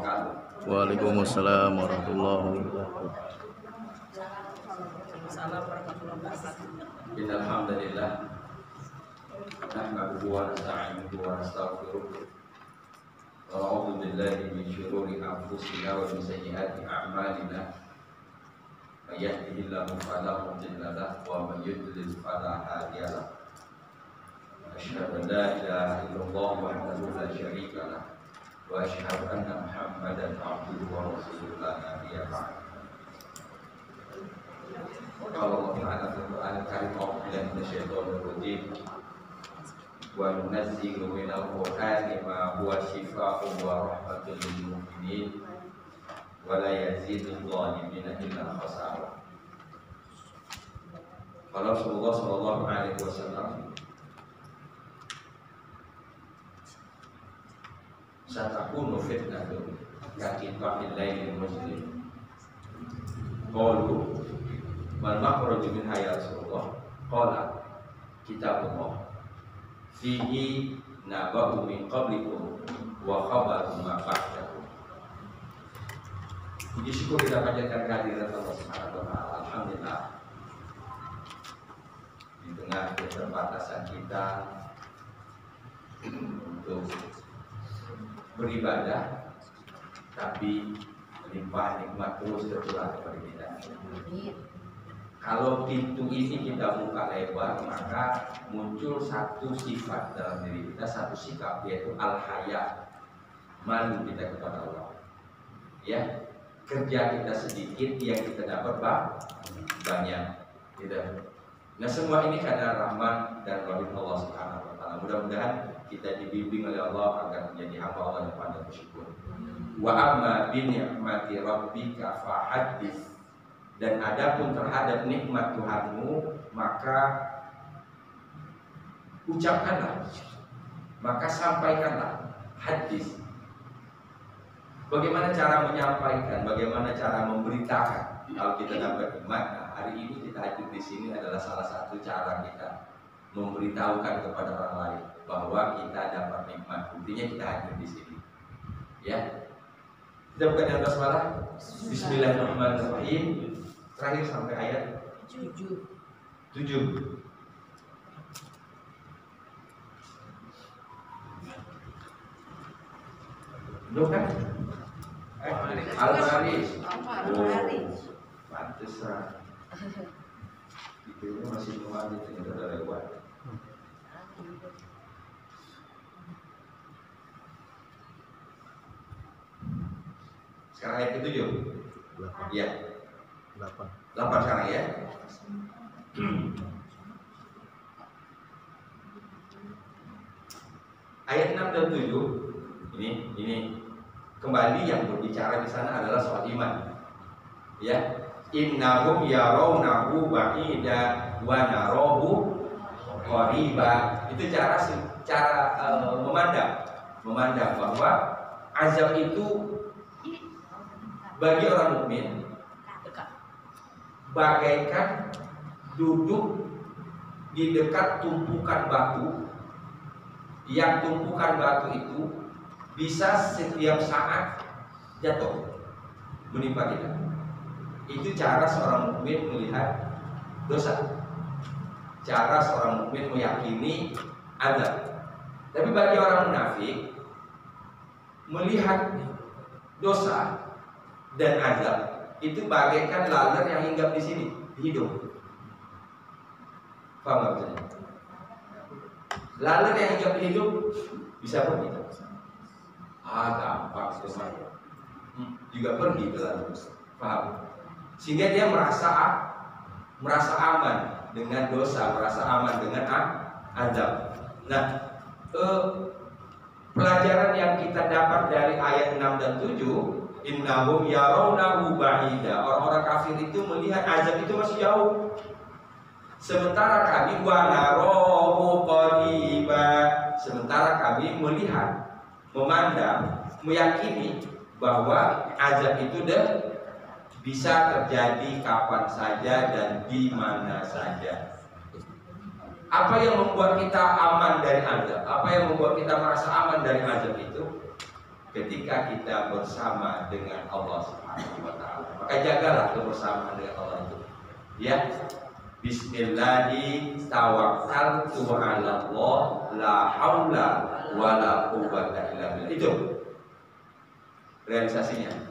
wabarakatuh. Waalaikumsalam warahmatullahi wabarakatuh. Innal hamdalillah nahmaduhu wa nasta'inuhu wa nastaghfiruh wa na'udzu billahi min shururi anfusina wa min sayyiati a'malina. May yahdihillahu fala mudilla lahu wa may yudlil fala hadiya lahu. Asyhadu an la ilaha illallah wahdahu la syarika lahu wa asyhadu anna Muhammadan abduhu wa rasuluhu la nabiyya ba'd. Qala Allah Ta'ala fil Qur'anil Karim a'udzu billahi minasyaitonir rajim wa nunazzilu minal Qur'ani ma huwa shifaa'un wa rahmatun lil mu'minin wa la yazidul zalimina illa khasara. Qala Rasulullah sallallahu alaihi wasallam, satakunu fitnatun kaqita'il lailil muslim. Qalu wal makhraju minha ya Rasulullah? Qala kitabullah fihi naba'u min qablikum wa khabaru ma ba'dakum. Puji syukur kita panjatkan kehadirat Allah Subhanahu wa taala. Alhamdulillah, di tengah keterbatasan kita untuk beribadah, tapi limpah nikmat terus tercurah kepada kita. Kalau pintu ini kita buka lebar, maka muncul satu sifat dalam diri kita, satu sikap, yaitu al-haya, malu kita kepada Allah. Ya, kerja kita sedikit, yang kita dapat banyak. Gitu. Nah, semua ini karena rahmat dan rahmat Allah Subhanahu wa taala. Mudah-mudahan kita dibimbing oleh Allah agar menjadi hamba Allah yang pandai bersyukur. Wa amma bi ni'mati rabbika fahaddits. Dan adapun terhadap nikmat Tuhanmu, maka ucapkanlah, maka sampaikanlah. Hadis. Bagaimana cara menyampaikan, bagaimana cara memberitakan kalau kita dapat nikmat. Nah, hari ini kita hadir di sini adalah salah satu cara kita memberitahukan kepada orang lain bahwa kita dapat nikmat. Buktinya kita hadir di sini. Ya. Kita buka dengan basmalah. Bismillahirrahmanirrahim. Terakhir sampai ayat 7. Belum kan? Al-Baris. Pantesan. Itu masih muat itu udah lewat. Sekarang ayat ke-7. Iya. 8 sekarang ya. Ayat 6 dan 7 ini kembali yang berbicara di sana adalah soal iman. Ya, innahum yarawnahu ba'ida wa narahu qariba. Itu cara memandang bahwa azab itu bagi orang mukmin bagaikan duduk di dekat tumpukan batu, yang tumpukan batu itu bisa setiap saat jatuh menimpa kita. Itu cara seorang mukmin melihat dosa, cara seorang mukmin meyakini azab. Tapi bagi orang munafik, melihat dosa dan azab itu bagaikan laler yang hinggap di sini, di hidung. Paham nggak? Laler yang hinggap di hidung bisa pergi. Gampang itu juga pergi ke laler. Paham? Sehingga dia merasa aman dengan dosa, merasa aman dengan azab. Nah, pelajaran yang kita dapat dari ayat 6 dan 7, innahum yarawnahu ba'ida. Orang-orang kafir itu melihat azab itu masih jauh. Sementara kami wa narahu qariba. Sementara kami melihat, memandang, meyakini bahwa azab itu bisa terjadi kapan saja dan di mana saja. Apa yang membuat kita aman dari azab? Apa yang membuat kita merasa aman dari azab itu? ketika kita bersama dengan Allah Subhanahu wa taala. Maka jagalah kebersamaan dengan Allah itu. Ya. Bismillahi tawakkaltu 'ala Allah la haula wala quwwata illa billah. Itu realisasinya.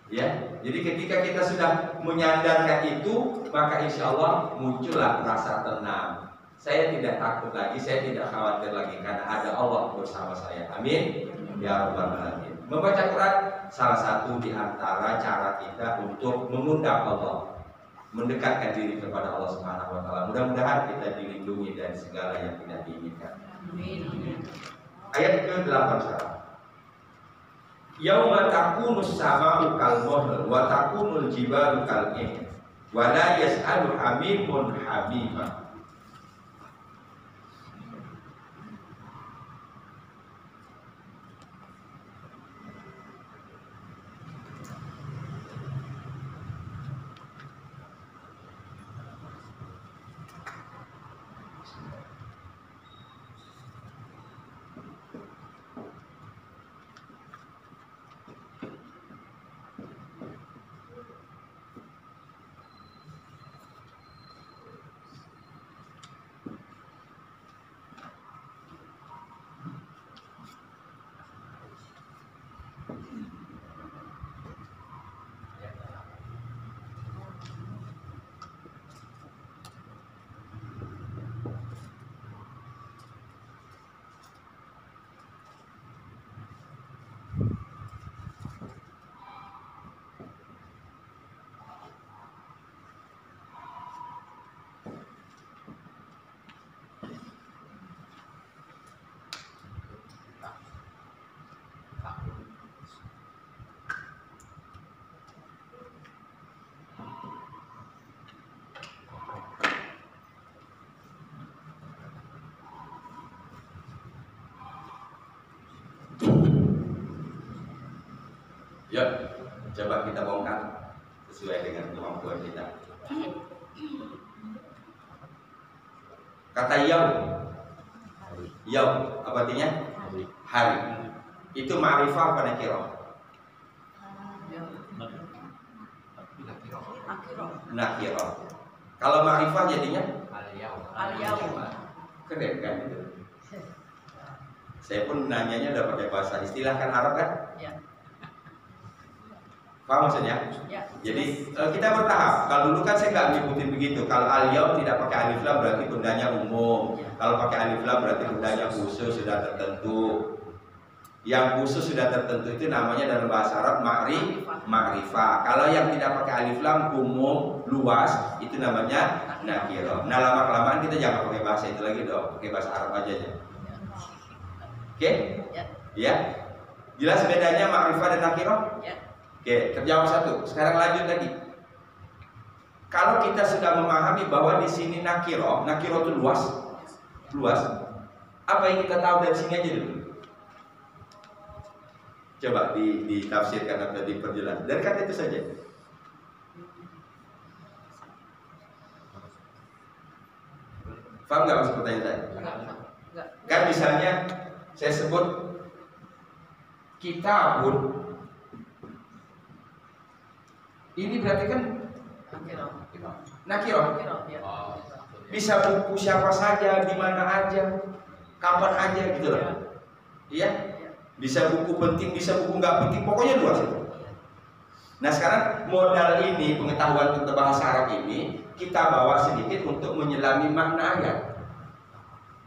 Ya, jadi ketika kita sudah menyandarkan itu, maka insya Allah muncullah rasa tenang. Saya tidak takut lagi, saya tidak khawatir lagi karena ada Allah bersama saya. Amin. Ya Rabbal Alamin. Membaca Quran salah satu di antara cara kita untuk mengundang Allah, mendekatkan diri kepada Allah Subhanahu wa taala. Mudah-mudahan kita dilindungi dari segala yang tidak diinginkan. Amin. Ayat ke-8 sekarang. Yauma takunus sama'u kal-muhl wa takunul jibalu kal-ihn wa la yas'alu hamimun hamima. Ya, coba kita bongkar sesuai dengan kemampuan kita. Kata yaum, yaum apa artinya? Hari. Itu ma'rifah apa nakirah? Nakirah. Kalau ma'rifah jadinya al-yaum. Keren kan itu? Saya pun nanyanya udah pakai bahasa istilahkan Arab kan? Ya. Paham maksudnya? Ya. Jadi kita bertahap. Kalau dulu kan saya nggak ngikutin begitu. Kalau al-yaum tidak pakai alif lam berarti bendanya umum. Ya. Kalau pakai alif lam berarti bendanya khusus, sudah tertentu. Yang khusus sudah tertentu itu namanya dalam bahasa Arab ma'rifah. Kalau yang tidak pakai alif lam umum, luas, itu namanya nakirah. Nah, lama-kelamaan kita jangan pakai bahasa itu lagi dong. Pakai bahasa Arab aja ya. Oke? Ya. Jelas bedanya ma'rifah dan nakirah? Ya. Oke, terjawab satu. Sekarang lanjut lagi. Kalau kita sudah memahami bahwa di sini nakiro itu luas. Apa yang kita tahu dari sini aja dulu? Coba ditafsirkan atau diperjelas. Dari kata itu saja. Paham nggak maksud pertanyaan saya? Kan misalnya saya sebut kitabun. Ini berarti kan nakirah. Bisa buku siapa saja, di mana aja, kapan aja gitu loh. Iya? Bisa buku penting, bisa buku nggak penting, pokoknya luas itu. Nah sekarang modal ini, pengetahuan tentang bahasa Arab ini kita bawa sedikit untuk menyelami makna ayat.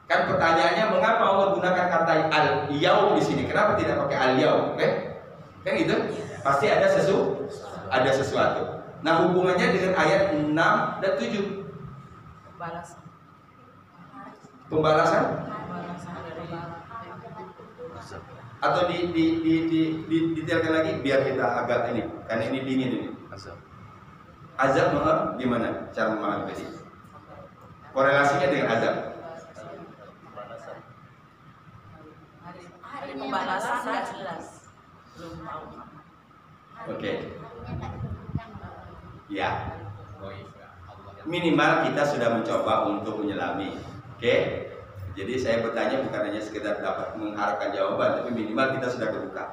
Kan pertanyaannya mengapa Allah gunakan kata al-yaum di sini? Kenapa tidak pakai al-yaum? Kan gitu? Pasti ada sesuatu. Nah hubungannya dengan ayat 6 dan 7. Pembalasan? Atau detailkan lagi biar kita agak ini, karena ini dingin ini. Azab gimana cara memahami tadi? Korelasinya dengan azab. Pembalasan nggak jelas. Belum tahu. Oke. Ya. Minimal kita sudah mencoba untuk menyelami. Oke. Jadi saya bertanya bukan hanya sekedar dapat mengharapkan jawaban, tapi minimal kita sudah kebuka.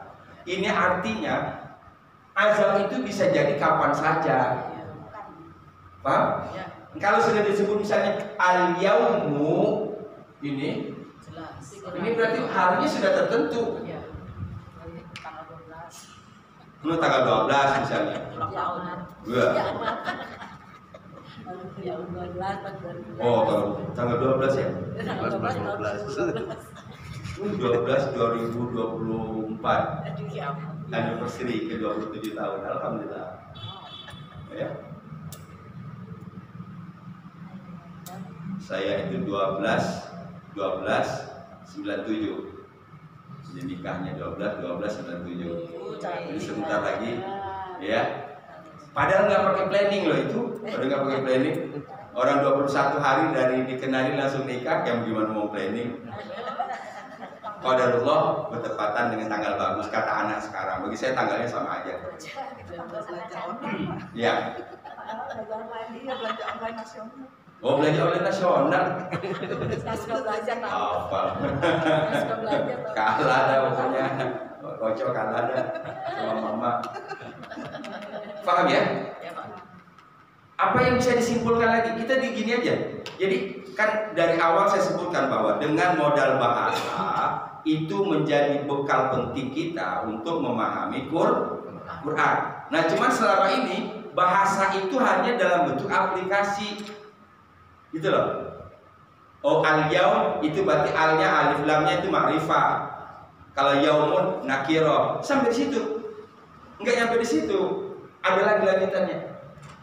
Ini artinya azab itu bisa jadi kapan saja. Paham? Ya. Kalau sudah disebut misalnya al-yaumu ini, Jelas. ini berarti harinya sudah tertentu. Ya. Menurut tanggal 12 misalnya. Ulang tahun. Iya. Oh, kalau tanggal 12 ya. 12 2024 anniversary ke 27 tahun. Alhamdulillah. Ya. Saya itu 12/12/97. Jadi nikahnya 12/12/97. Jadi sebentar lagi ya. Padahal nggak pakai planning loh itu. Padahal nggak pakai planning. Orang 21 hari dari dikenali langsung nikah, yang gimana mau planning? Qadarullah bertepatan dengan tanggal bagus, kata anak sekarang. Bagi saya tanggalnya sama aja. Ya. Oh, belanja online nasional. Apa? Kalah dah pokoknya. Kocok kalah dah sama mama. Paham ya? Ya, Pak. Apa yang bisa disimpulkan lagi? Kita di gini aja. Jadi kan dari awal saya sebutkan bahwa dengan modal bahasa itu menjadi bekal penting kita untuk memahami Quran. Nah, cuman selama ini bahasa itu hanya dalam bentuk aplikasi. Gitu loh. Oh, al-yaum itu berarti alnya alif lamnya itu ma'rifah. Kalau yaumun nakiro. Sampai di situ. Enggak nyampe di situ. Ada lagi lanjutannya.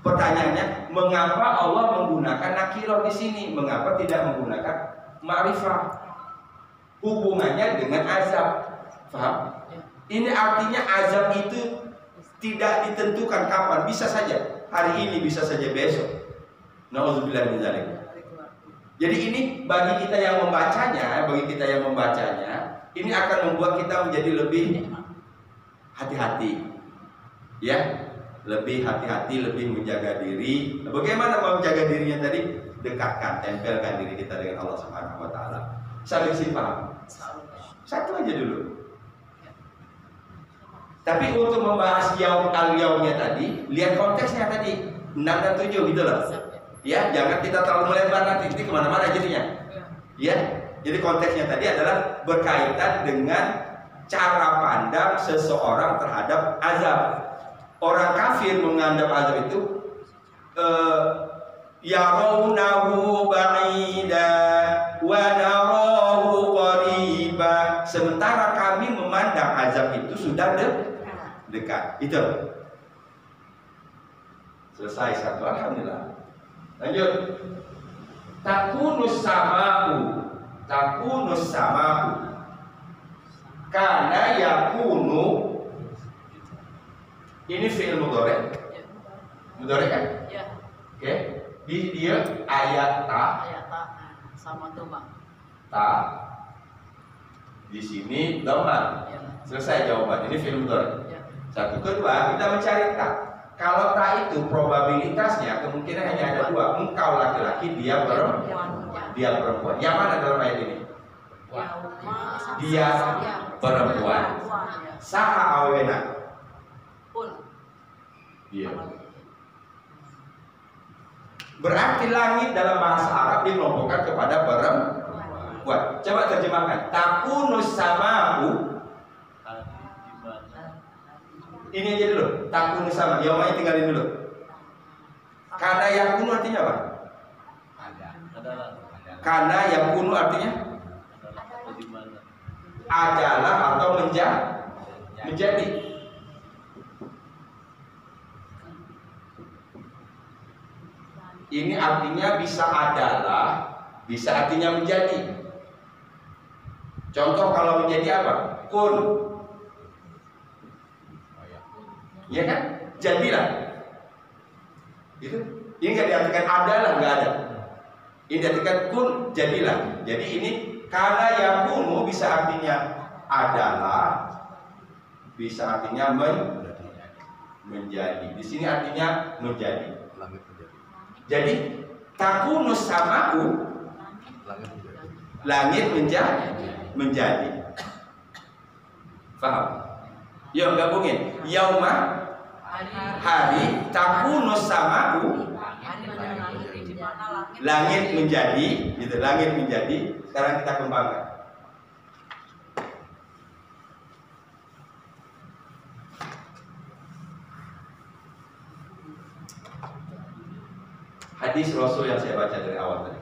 Pertanyaannya, mengapa Allah menggunakan nakiro di sini? Mengapa tidak menggunakan ma'rifah? Hubungannya dengan azab. Paham? Ini artinya azab itu tidak ditentukan kapan, bisa saja hari ini, bisa saja besok. Nauzubillah min dzalik. Jadi ini bagi kita yang membacanya, ini akan membuat kita menjadi lebih hati-hati. Ya, lebih hati-hati, lebih menjaga diri. Bagaimana mau menjaga dirinya tadi? Dekatkan, tempelkan diri kita dengan Allah Subhanahu wa taala. Sampai sini paham? Satu aja dulu. Tapi untuk membahas yaum al-yaumnya tadi, lihat konteksnya tadi 6 dan 7 gitu loh. Ya, jangan kita terlalu melebar nanti kemana-mana jadinya. Ya, jadi konteksnya tadi adalah berkaitan dengan cara pandang seseorang terhadap azab. Orang kafir menganggap azab itu yarawnahu ba'ida wa narahu qariba. Sementara kami memandang azab itu sudah dekat. Itu. Selesai satu, alhamdulillah. Lanjut. Takunus samahu karena yakunu. Ini fi'il mudhari. Mudhari kan? Ya. Oke. Dia ayat ta. Ayat ta sama doma. Ta. Di sini dhamma. Ya. Selesai jawaban. Ini fi'il mudhari. Ya. Satu, kedua kita mencari ta. Kalau ta itu probabilitasnya kemungkinan hanya ada dua. Engkau laki-laki, dia perempuan. Yang mana dalam ayat ini? Dia perempuan. Saha awena. Dia. Berarti langit dalam bahasa Arab dikelompokkan kepada perempuan. Coba terjemahkan. Takunus samahu. Ini aja dulu. Takunus sama. Yaumanya tinggalin dulu. Karena yakunu artinya apa? Karena yakunu artinya adalah atau menjadi. Ini artinya bisa adalah, bisa artinya menjadi. Contoh kalau menjadi apa? Kun. Ya kan? Jadilah. Itu. Ini nggak diartikan adalah, nggak ada. Ini diartikan kun, jadilah. Jadi ini karena yakunu bisa artinya adalah, bisa artinya menjadi. Di sini artinya menjadi. Jadi takunus samahu Langit menjadi. Paham? Yuk gabungin. Yauma hari takunu sama'u, langit menjadi, gitu, langit menjadi. Sekarang kita kembangkan. Hadis Rasul yang saya baca dari awal tadi.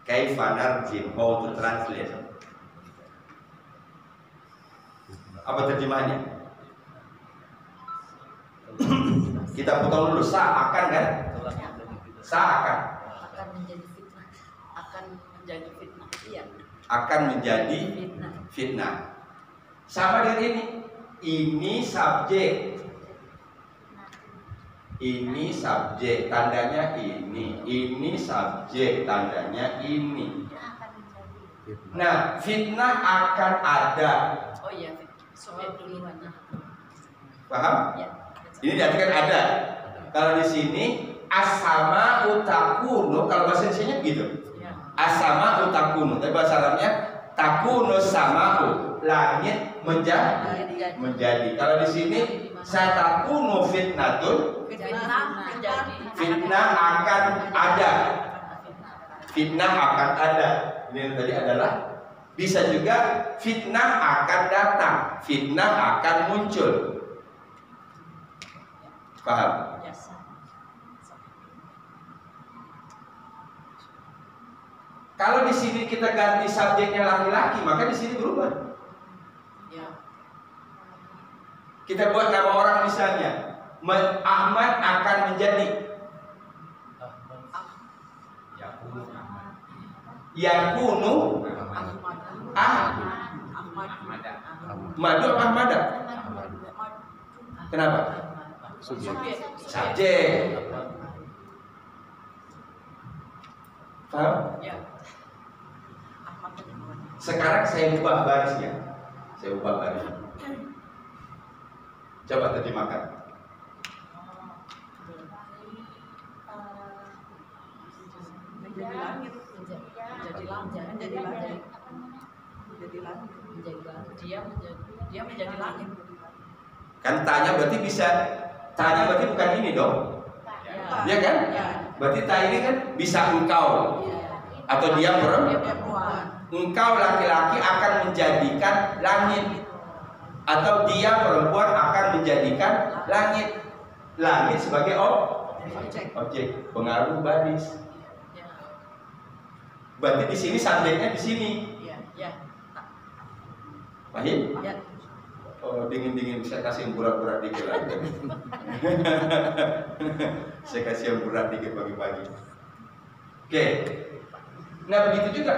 Kaifa narjim, how to translate. Apa terjemahannya? Kita potong dulu. Akan kan? Akan menjadi fitnah. Akan menjadi fitnah. Iya. Akan menjadi fitnah. Sama dengan ini. Ini subjek. Ini subjek, tandanya ini. Ini subjek, tandanya ini. Nah, fitnah akan ada. Oh iya, subjek duluan. Paham? Ya. Ini diartikan ada. Kalau di sini asama utakunu, kalau bahasa Indonesia gitu. Ya. Asama utakunu, tapi bahasa Arabnya takunu sama'u, langit menjadi. Kalau di sini satakunu fitnatun, fitnah akan ada. Fitnah akan ada. Ini yang tadi adalah bisa juga fitnah akan datang, fitnah akan muncul. Paham? Yes. Kalau di sini kita ganti subjeknya laki-laki, maka di sini berubah. Ya. Kita buat nama orang misalnya, Ahmad akan menjadi. Yakunu Madu Ahmada. Kenapa? Subjek. Paham? Ya. Sekarang saya ubah barisnya. Coba terjemahkan. Menjadi langit. Dia menjadi langit. Kan tanya berarti bisa. Tanya berarti bukan ini dong. Ya. Iya kan? Ya. Berarti tanya ini kan bisa engkau atau dia perempuan. Engkau laki-laki akan menjadikan langit, atau dia perempuan akan menjadikan langit. Langit sebagai objek pengaruh baris. Berarti di sini subjeknya di sini. Ya. Paham? Ya. Oh, dingin saya kasih yang berat-berat dikit lagi. Saya kasih yang berat dikit pagi-pagi. Oke. Nah begitu juga.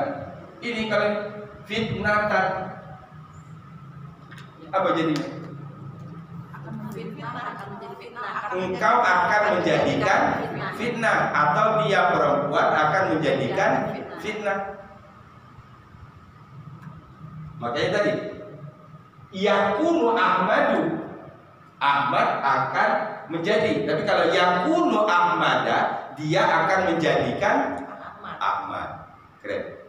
Ini kalian fitnatan. Apa jadinya? Engkau akan menjadikan fitnah, atau dia perempuan akan menjadikan fitnah. Makanya tadi yakunu Ahmadu, Ahmad akan menjadi. Tapi kalau yakunu Ahmada, dia akan menjadikan Ahmad. Keren.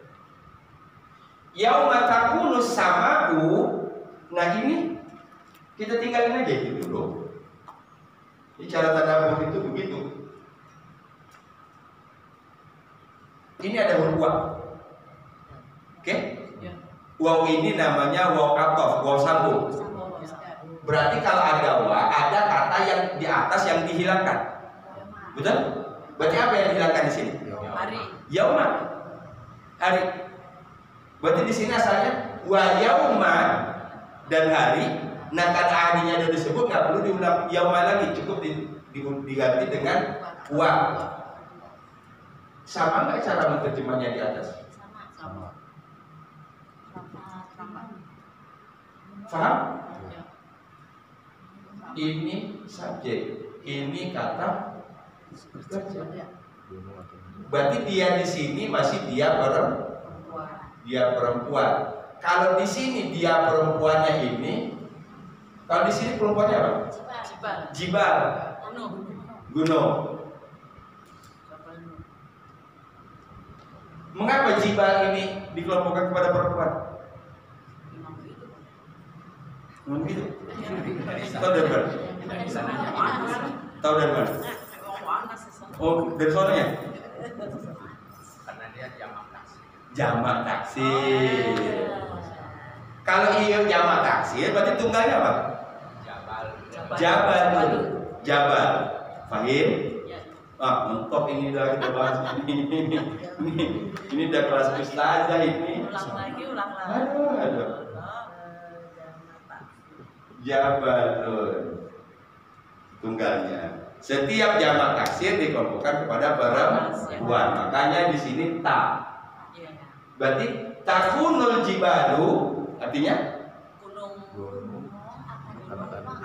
Yauma takunu sama'u. Nah ini kita tinggalin aja itu dulu. Ini cara tadabbur itu begitu. Ini ada huruf waw. Oke? Waw ini namanya waw atof, waw sambung. Berarti kalau ada waw, ada kata yang di atas yang dihilangkan. Betul? Berarti apa yang dihilangkan di sini? Hari. Yauma. Hari. Berarti di sini asalnya wa yauma dan hari. Nah kata harinya sudah disebut, nggak perlu diulang yauma lagi, cukup diganti dengan wa. Sama nggak cara menerjemahnya di atas? Sama. Faham? Ini subjek, ini kata kerja. Berarti dia di sini masih dia perempuan. Kalau di sini dia perempuannya ini, kalau di sini perempuannya apa? Jibal. Gunung. Mengapa jibal ini dikelompokkan kepada perempuan? Memang gitu. Tahu dari mana? Tahu dari mana? Oh, dari sononya? Karena dia jamak taksir. Jamak taksir. Kalau iya jamak taksir, berarti tunggalnya apa? Jabal. Fahim? Mentok ini udah kita bahas ini udah kelas ustazah ini. Ulang lagi. Aduh. Jabalun tunggalnya. Setiap jamak taksir dikelompokkan kepada perempuan. Makanya di sini ta. Berarti takunul jibalu artinya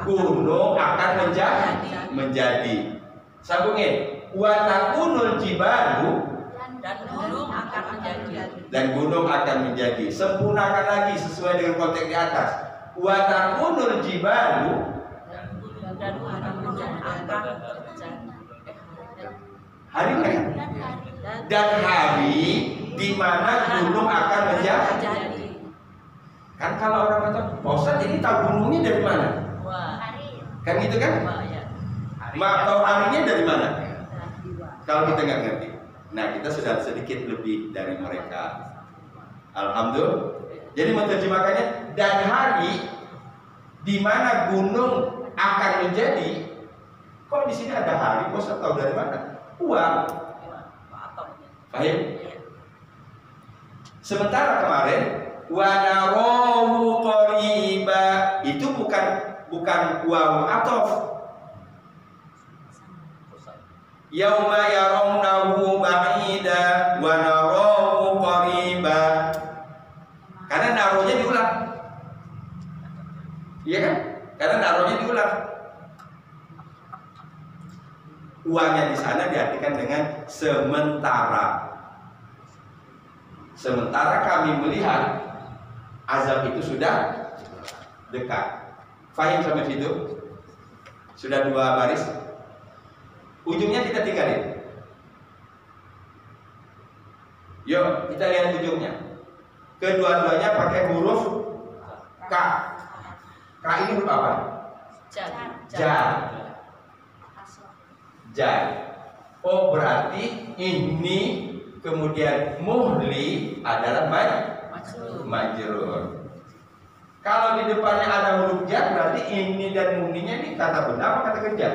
gunung akan menjadi. Sambungin. Wa takunul jibalu dan gunung akan menjadi. Sempurnakan lagi sesuai dengan konteks di atas. Wa takunul jibalu hari kan? Dan hari di mana gunung akan menjadi. Kan kalau orang kata, "Pak Ustadz ini tahu gunungnya dari mana?" Kan gitu kan? Tahu harinya dari mana? Kalau kita nggak ngerti. Nah, kita sudah sedikit lebih dari mereka. Alhamdulillah. Jadi menerjemahkannya, dan hari di mana gunung akan menjadi. Kok di sini ada hari? Bos tahu dari mana? Uang. Paham? Sementara kemarin wa narahu qariba itu bukan waw atof. Yauma yarawnahu ba'ida wa narahu qariba. Karena naruhnya diulang. Iya kan? Karena naruhnya diulang. Uangnya di sana diartikan dengan sementara. Sementara kami melihat azab itu sudah dekat. Fahim sampai situ? Sudah 2 baris. Ujungnya kita tinggalin. Yuk, kita lihat ujungnya. Kedua-duanya pakai huruf K. K ini huruf apa? Ja. Oh, berarti ini kemudian muhli adalah majrur. Kalau di depannya ada huruf jar, berarti ini dan muhlinya ini kata benda apa kata kerja?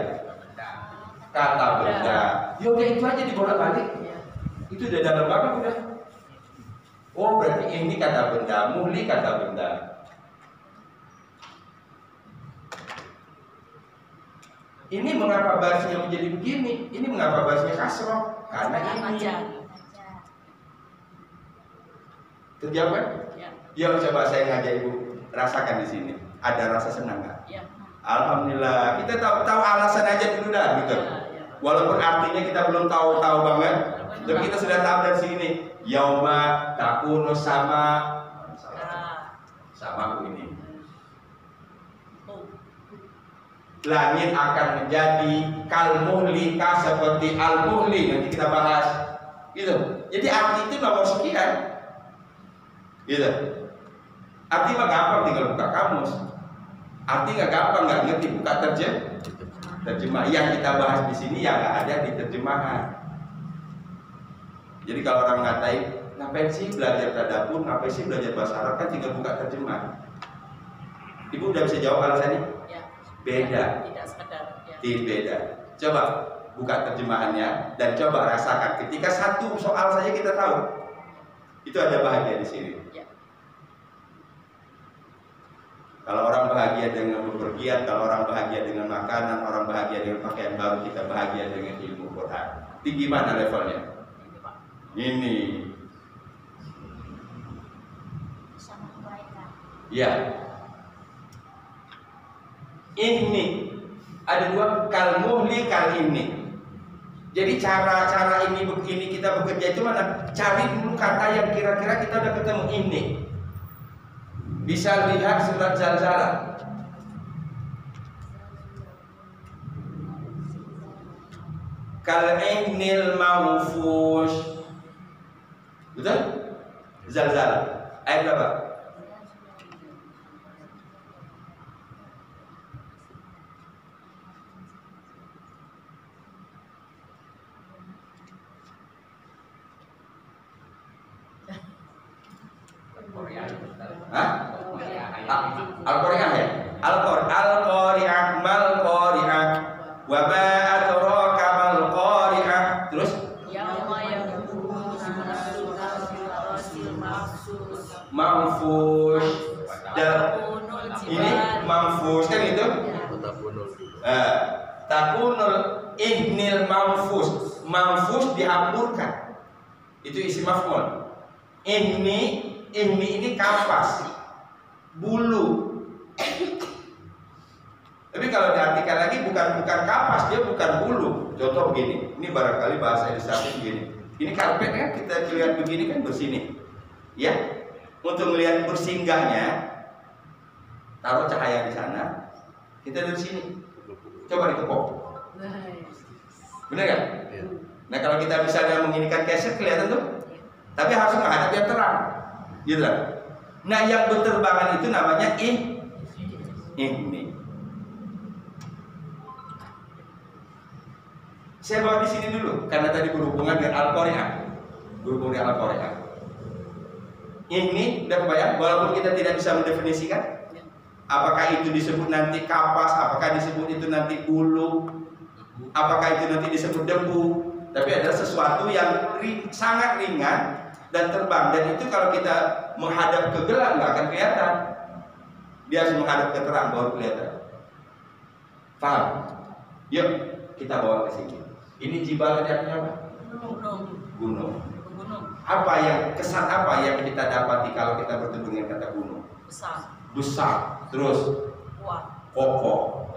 Kata benda. Yaudah itu aja dibolak-balik. Itu udah dalam banget udah. Oh, berarti ini kata benda, muhli kata benda. Ini mengapa barisnya menjadi begini? Ini mengapa barisnya kasroh? Karena ini. Terjawab kan? Ya. Coba saya ngajak ibu rasakan di sini. Ada rasa senang nggak? Ya. Alhamdulillah. Kita tahu alasan aja dulu dah, gitu. Ya. Walaupun artinya kita belum tahu banget, tapi kita sudah tahu dari sini. Yauma takunu sama ini. Langit akan menjadi kalmuhlika seperti al-muhli, nanti kita bahas gitu. Jadi arti itu nomor sekian gitu. Arti mah gampang, tinggal buka kamus. Arti nggak gampang, nggak ngerti, buka terjemah. Yang kita bahas di sini yang nggak ada di terjemahan. Jadi kalau orang ngatain, ngapain sih belajar tadabbur, ngapain sih belajar bahasa Arab, kan tinggal buka terjemah. Ibu udah bisa jawab alasannya? Beda. Tidak sekedar. Beda. Coba buka terjemahannya dan coba rasakan. Ketika satu soal saja kita tahu, itu ada bahagia di sini. Ya. Kalau orang bahagia dengan bepergian, kalau orang bahagia dengan makanan, orang bahagia dengan pakaian baru, kita bahagia dengan ilmu Quran. Tinggi mana levelnya? Ini. Ya. Ini ada 2 kalmuhli kal ini. Jadi cara ini kita bekerja itu mana? Cari dulu kata yang kira-kira kita udah ketemu ini. Bisa lihat surat Zalzalah. Kal-ainil mawfush. Betul? Zalzalah. Ayat berapa? Korea. Hah? Korea Al-Qari'ah ya? Al-Qari'ah mal qari'ah wa ma adraka mal qari'ah. Terus Yauma yakunu nasul rasil mahsus. manfush. Dan ini manfush kan itu? Takunul ihnil manfush. Manfush dihamburkan. Itu isi maf'ul. Ini kapas, bulu. Tapi kalau diartikan lagi bukan kapas, dia bukan bulu. Contoh begini, ini barangkali bahasa ilustratif begini. Ini karpet kan kita lihat begini kan bersini, ya. Untuk melihat bersinggahnya, taruh cahaya di sana, kita dari sini. Coba ditepuk, bener kan? Nah kalau kita misalnya menginikan keset kelihatan tuh. Tapi harus menghadap yang terang, gitu kan? Nah yang berterbangan itu namanya ini. Saya bawa di sini dulu karena tadi berhubungan dengan Al-Qari'ah. Ini udah kebayang, walaupun kita tidak bisa mendefinisikan apakah itu disebut nanti kapas, apakah disebut itu nanti bulu, apakah itu nanti disebut debu. Tapi adalah sesuatu yang sangat ringan dan terbang, dan itu kalau kita menghadap ke gelap nggak akan kelihatan. Dia harus menghadap ke terang baru kelihatan. Paham? Yuk kita bawa ke sini. Ini jibal tadi artinya apa? Gunung. Kesan apa yang kita dapati kalau kita bertemu dengan kata gunung? Besar. Terus kokoh.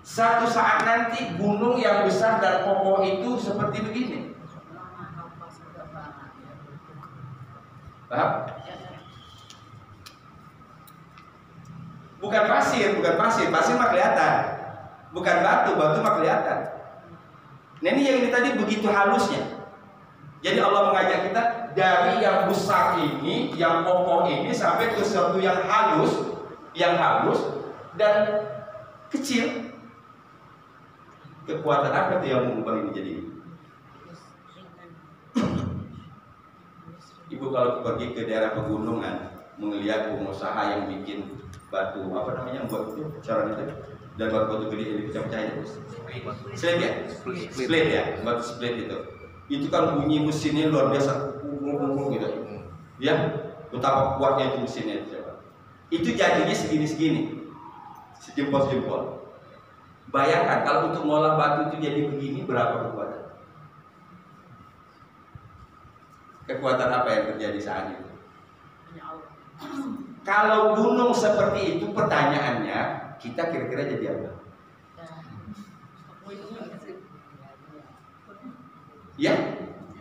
Satu saat nanti gunung yang besar dan kokoh itu seperti begini. Paham? Bukan pasir mah kelihatan. Bukan batu mah kelihatan. Nah ini yang ini tadi begitu halusnya. Jadi Allah mengajak kita dari yang besar ini, yang kokoh ini sampai ke sesuatu yang halus dan kecil. Kekuatan apa itu yang mengubah ini jadi? Ibu kalau pergi ke daerah pegunungan, melihat pengusaha yang bikin batu apa namanya, buat itu cara itu, dan batu gede yang dipecah-pecah itu, split ya, batu split itu kan bunyi mesinnya luar biasa, gitu, ya, betapa kuatnya itu mesinnya itu jadinya segini, sejempol. Bayangkan kalau untuk ngolah batu itu jadi begini, berapa kekuatan? Kekuatan apa yang terjadi saat itu? Kalau gunung seperti itu, pertanyaannya, kita kira-kira jadi apa? Ya,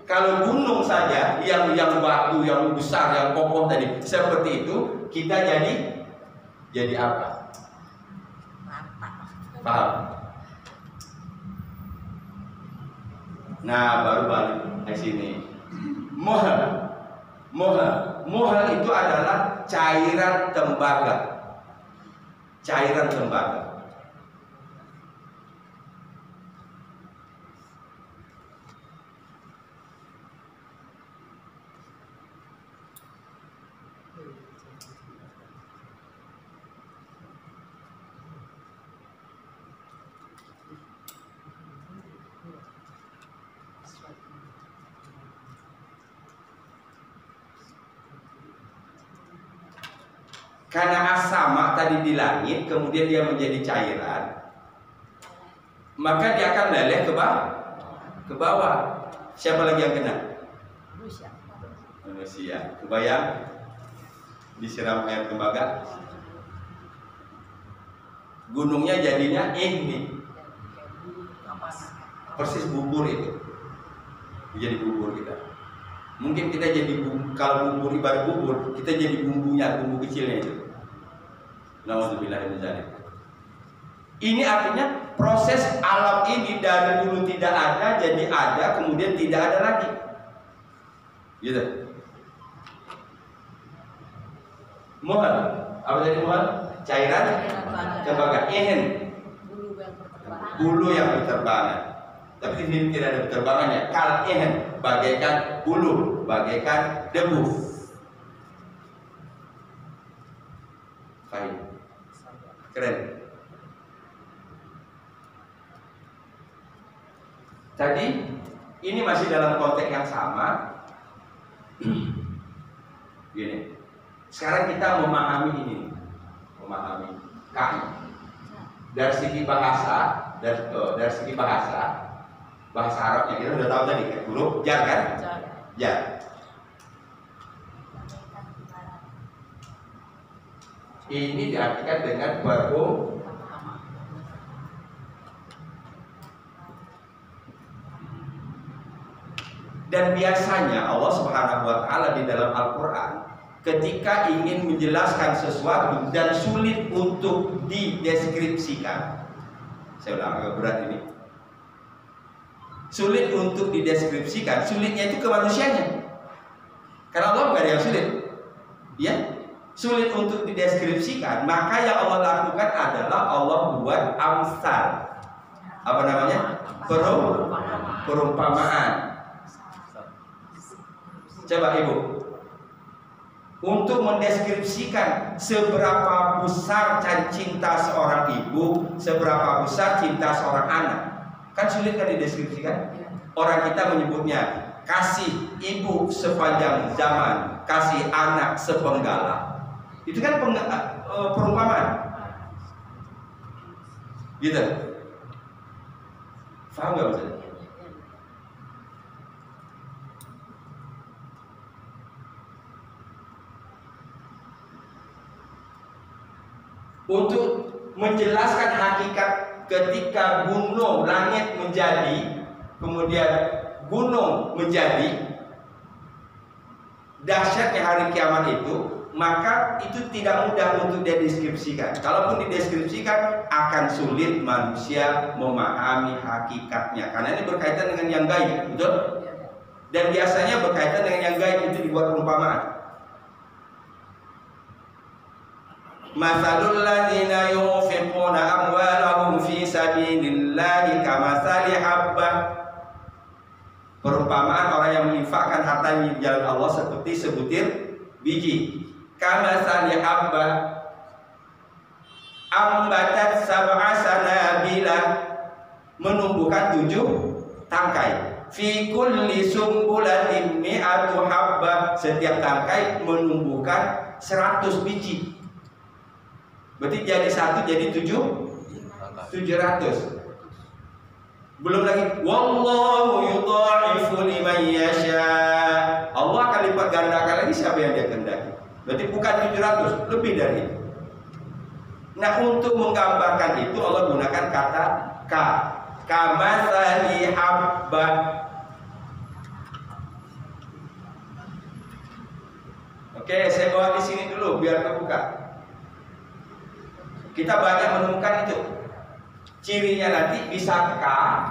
kalau gunung saja yang batu yang besar, yang kokoh tadi seperti itu, kita jadi apa? Paham? Nah, baru balik ke sini. Mohal itu adalah cairan tembaga. Karena asama tadi di langit, kemudian dia menjadi cairan, maka dia akan meleleh ke bawah. Siapa lagi yang kena? Manusia. Kebayang disiram air tembaga, gunungnya jadinya ini Persis bubur itu. Jadi bubur kita. Mungkin kita jadi kalau bubur ibarat bubur, kita jadi bumbunya, bumbu kecilnya itu. Nauzubillah min dzalik. Ini artinya proses alam ini dari dulu tidak ada jadi ada, kemudian tidak ada lagi. Gitu. Mohon, apa tadi mohon? Cairan kebaga ehen, bulu yang berterbangan. Tapi di sini tidak ada berterbangannya. Kal ehen, bagaikan bulu, bagaikan debu. Baik, keren. Tadi ini masih dalam konteks yang sama. Gini. Sekarang kita memahami ini, memahami kami dari segi bahasa, dari segi bahasa Arabnya kita udah tahu tadi kan huruf jar kan? Jar. Ini diartikan dengan verbum dan biasanya Allah Subhanahu wa taala di dalam Al-Qur'an ketika ingin menjelaskan sesuatu dan sulit untuk dideskripsikan. Saya ulang, agak berat ini. Sulit untuk dideskripsikan, sulitnya itu ke manusianya. Karena Allah nggak ada yang sulit. Ya, sulit untuk dideskripsikan, maka yang Allah lakukan adalah Allah buat amsal. Apa namanya? Perumpamaan. Coba Ibu, untuk mendeskripsikan seberapa besar cinta seorang ibu, seberapa besar cinta seorang anak, kan sulit kan dideskripsikan. Orang kita menyebutnya kasih ibu sepanjang zaman, kasih anak sepenggal. Itu kan perumpamaan, gitu. Paham nggak maksudnya? Untuk menjelaskan hakikat ketika gunung langit menjadi, kemudian gunung menjadi, dahsyatnya hari kiamat itu, maka itu tidak mudah untuk dideskripsikan. Kalaupun dideskripsikan akan sulit manusia memahami hakikatnya, karena ini berkaitan dengan yang gaib, betul? Dan biasanya berkaitan dengan yang gaib itu dibuat perumpamaan. Mathalul ladzina yunfiquna amwalahum fi sabilillahi kamathali habbah. Perumpamaan orang yang menginfakkan hartanya di jalan Allah seperti sebutir biji. Kamathali habbah ambatat sab'a sanabila, menumbuhkan 7 tangkai. Fi kulli sumbulatin mi'atu habbah, setiap tangkai menumbuhkan 100 biji. Berarti jadi 1 jadi 700. Belum lagi wallahu yudha'ifu liman yasha. Allah akan lipat gandakan lagi siapa yang dia kehendaki. Berarti bukan 700, lebih dari itu. Nah, untuk menggambarkan itu Allah gunakan kata ka. Kamathali habbah. Oke, saya bawa di sini dulu biar kebuka. Kita banyak menemukan itu. Cirinya nanti bisa ka,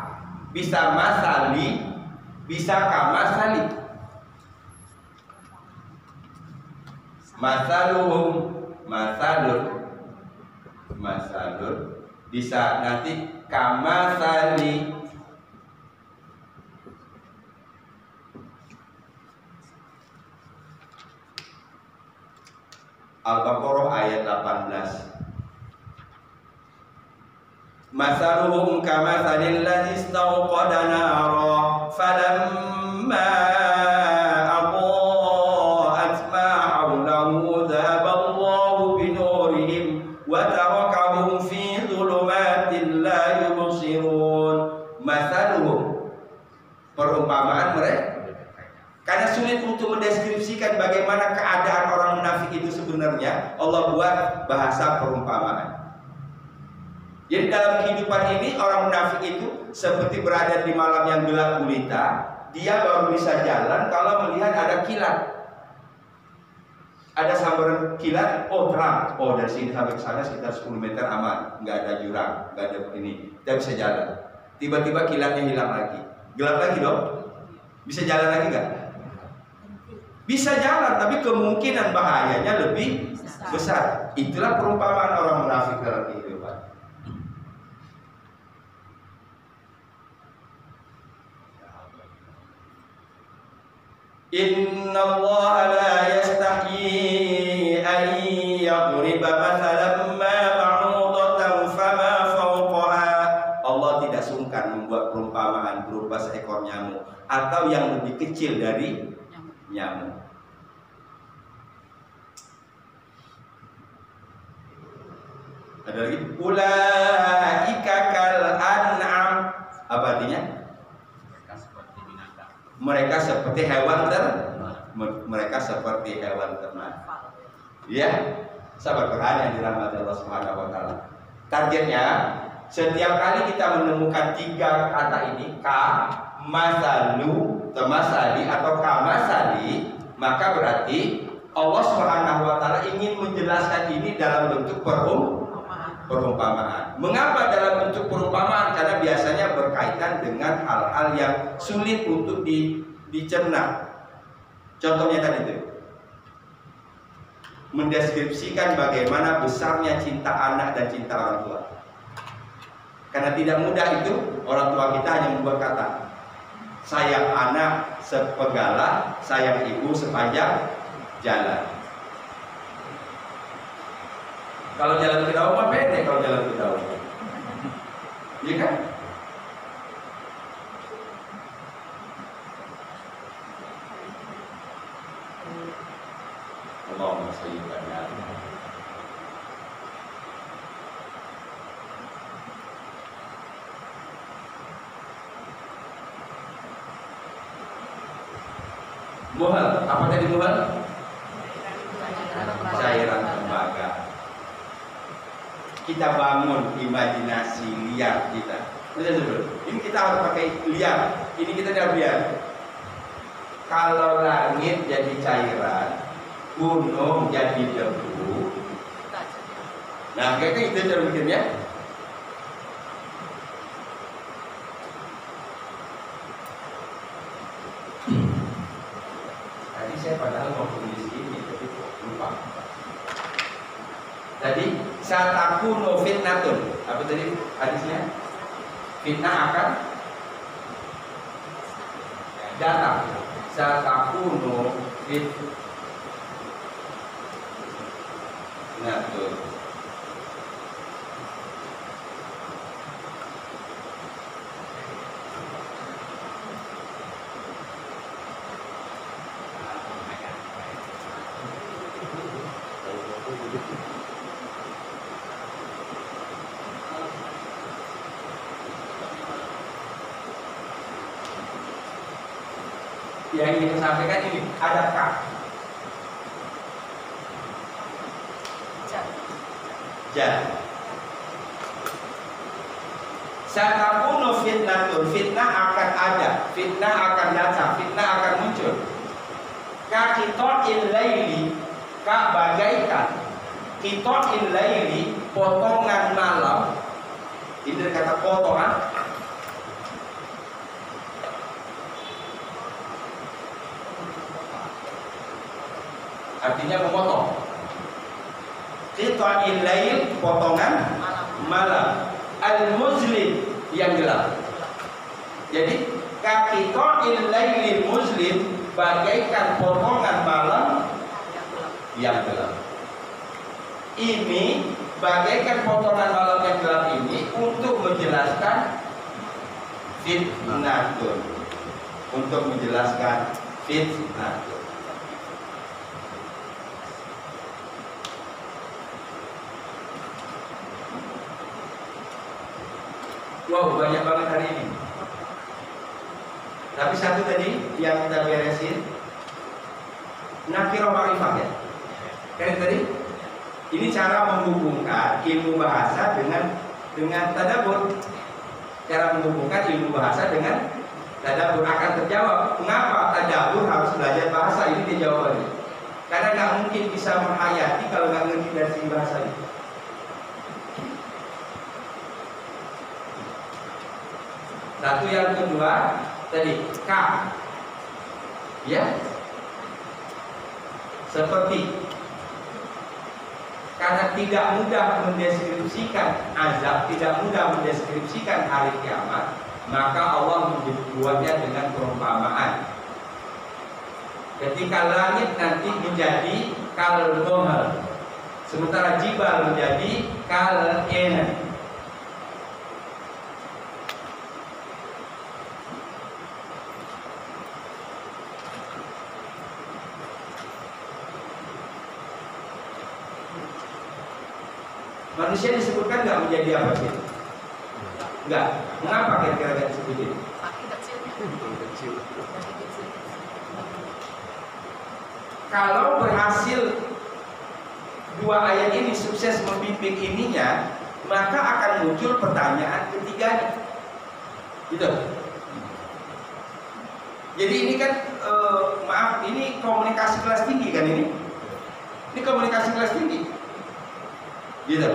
bisa masali, bisa kamasali. Masaluhum, masalun, bisa nanti kamasali. Al-Baqarah ayat 18. Masaluhum kamathalil ladzi istawqada nara falamma adaa'at ma hawlahu dhahaba Allahu binurihim wa tarakahum fi dhulumatin la yubsirun. Masaluhum, perumpamaan mereka, karena sulit untuk mendeskripsikan bagaimana keadaan orang munafik itu sebenarnya, Allah buat bahasa perumpamaan. Jadi dalam kehidupan ini orang munafik itu seperti berada di malam yang gelap gulita. Dia baru bisa jalan kalau melihat ada kilat. Ada sambaran kilat, oh terang. Oh dari sini sampai ke sana sekitar 10 meter aman, nggak ada jurang, nggak ada ini, kita bisa jalan. Tiba-tiba kilatnya hilang lagi, gelap lagi dong. Bisa jalan lagi nggak? Bisa jalan, tapi kemungkinan bahayanya lebih besar. Itulah perumpamaan orang munafik dalam kehidupan. Innallaha la yastahyi an yadriba mathalan ma ba'udatan fama fawqaha. Allah tidak sungkan membuat perumpamaan berupa seekor nyamuk atau yang lebih kecil dari nyamuk. Ada lagi, ulaika kal an'am. Apa artinya? Mereka seperti binatang. Mereka seperti hewan ternak. Ya, sahabat Quran yang dirahmati Allah Subhanahu wa taala. Targetnya setiap kali kita menemukan 3 kata ini, ka, masalu, temasali atau kamasali, maka berarti Allah Subhanahu wa taala ingin menjelaskan ini dalam bentuk perumpamaan. Mengapa dalam bentuk perumpamaan? Karena biasanya berkaitan dengan hal-hal yang sulit untuk dicerna. Contohnya tadi itu mendeskripsikan bagaimana besarnya cinta anak dan cinta orang tua. Karena tidak mudah itu, orang tua kita hanya membuat kata sayang anak sepegala, sayang ibu sepanjang jalan. Kalau jalan ke daun mah pendek kalau jalan ke daun. Iya kan? Allahumma sholli ala muhal. Apa tadi muhal? Cairan tembaga. Kita bangun imajinasi liar kita. Ini kita harus pakai liar. Ini kita tidak liar. Kalau langit jadi cairan, gunung jadi debu. Nah, kayaknya itu cara bikinnya. Tadi saya padahal mau tulis ini, tapi kok lupa. Tadi satakunu fitnatun. Apa tadi hadisnya? Fitnah akan datang. Satakunu fitnatun. Yang ingin kita sampaikan ini ada kah? Satakunu fitnatun, fitnah akan ada, fitnah akan datang, fitnah akan muncul. Kaqita'il laili, ka bagaikan qita'il laili, potongan malam. Ini dari kata potongan. Artinya memotong. Qita'il lail, potongan malam. Al-muzlim, yang gelap. Jadi kaqita'il lailil muzlim, bagaikan potongan malam yang gelap. Ini bagaikan potongan malam yang gelap ini untuk menjelaskan fitnatun. Untuk menjelaskan fitnatun. Wow, banyak banget hari ini. Tapi satu tadi yang kita beresin, nakiro ma'rifah ya. Kan tadi? Ini cara menghubungkan ilmu bahasa dengan tadabbur. cara menghubungkan ilmu bahasa dengan tadabbur akan terjawab. Mengapa tadabbur harus belajar bahasa? Ini dia jawabannya. Karena nggak mungkin bisa menghayati kalau nggak ngerti dari segi bahasa itu. Satu, yang kedua tadi K, ya, seperti karena tidak mudah mendeskripsikan azab, tidak mudah mendeskripsikan hari kiamat, maka Allah membuatnya dengan perumpamaan. Ketika langit nanti menjadi kal gohal, sementara jibal menjadi kal enan. Manusia disebutkan nggak menjadi apa sih? Nggak. Mengapa kira-kira nggak disebut itu? Kaki kecil. Kalau berhasil dua ayat ini sukses membimbing ininya, maka akan muncul pertanyaan ketiganya. Gitu. Jadi ini kan maaf, ini komunikasi kelas tinggi kan ini? Ini komunikasi kelas tinggi. Gitu.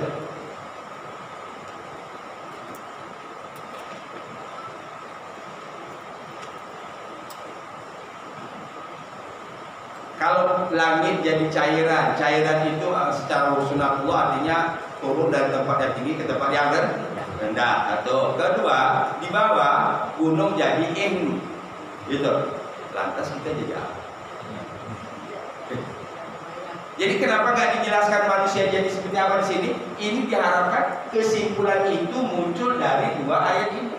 Kalau langit jadi cairan, cairan itu secara sunatullah artinya turun dari tempat yang tinggi ke tempat yang rendah. Atau kedua, di bawah gunung jadi gitu. Lantas kita jadi apa? Jadi kenapa nggak dijelaskan manusia jadi seperti apa di sini? Ini diharapkan kesimpulan itu muncul dari dua ayat ini.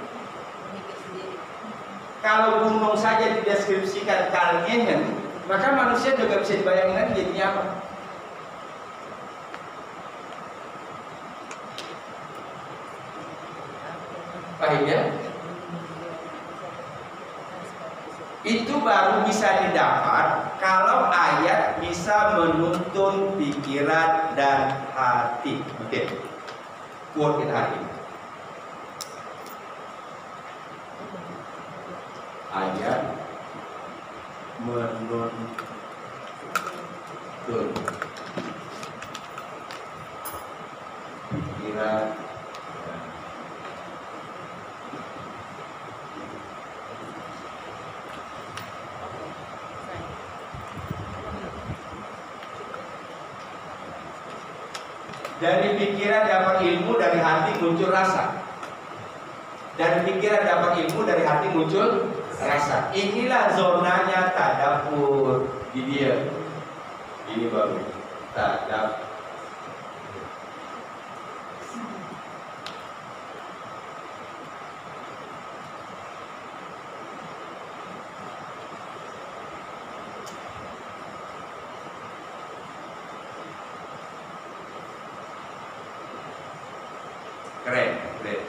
Kalau gunung saja dideskripsikan kalien, maka manusia juga bisa dibayangkan jadinya apa? Paham ya? Itu baru bisa didapat kalau ayat bisa menuntun pikiran dan hati. Oke, quote in hari ini. Ayat menuntun pikiran. Dari pikiran dapat ilmu, dari hati muncul rasa. Dari pikiran dapat ilmu, dari hati muncul rasa. Inilah zonanya tadabbur di dia. Ini baru tadabbur. Keren, keren.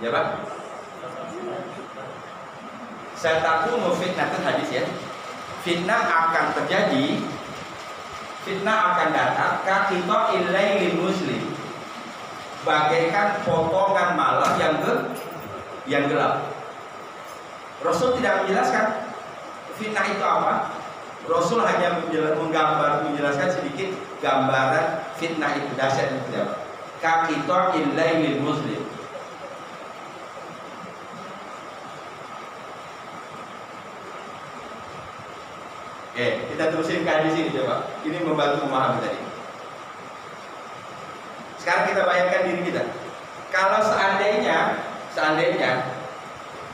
Ya Pak? Saya takut memfitnahkan hadis ya. Fitnah akan terjadi, fitnah akan datang kakito ilailil muslim, bagaikan potongan malam yang gelap. Rasul tidak menjelaskan fitnah itu apa. Rasul hanya menjelaskan sedikit gambaran fitnah itu dahsyat itu apa. Kakito ilailil muslim. Oke, kita terusin ke di sini coba. Ini membantu memahami tadi. Sekarang kita bayangkan diri kita. Kalau seandainya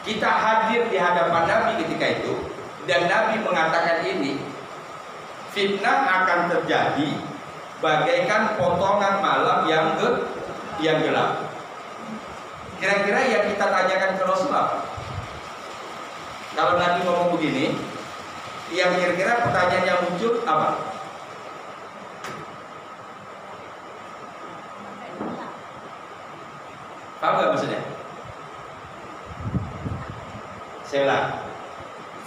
kita hadir di hadapan Nabi ketika itu dan Nabi mengatakan ini, fitnah akan terjadi bagaikan potongan malam yang gelap. Kira-kira yang kita tanyakan ke Rasul apa? Kalau Nabi ngomong begini, Yang kira-kira pertanyaan yang muncul apa? Paham nggak maksudnya? Saya ulang.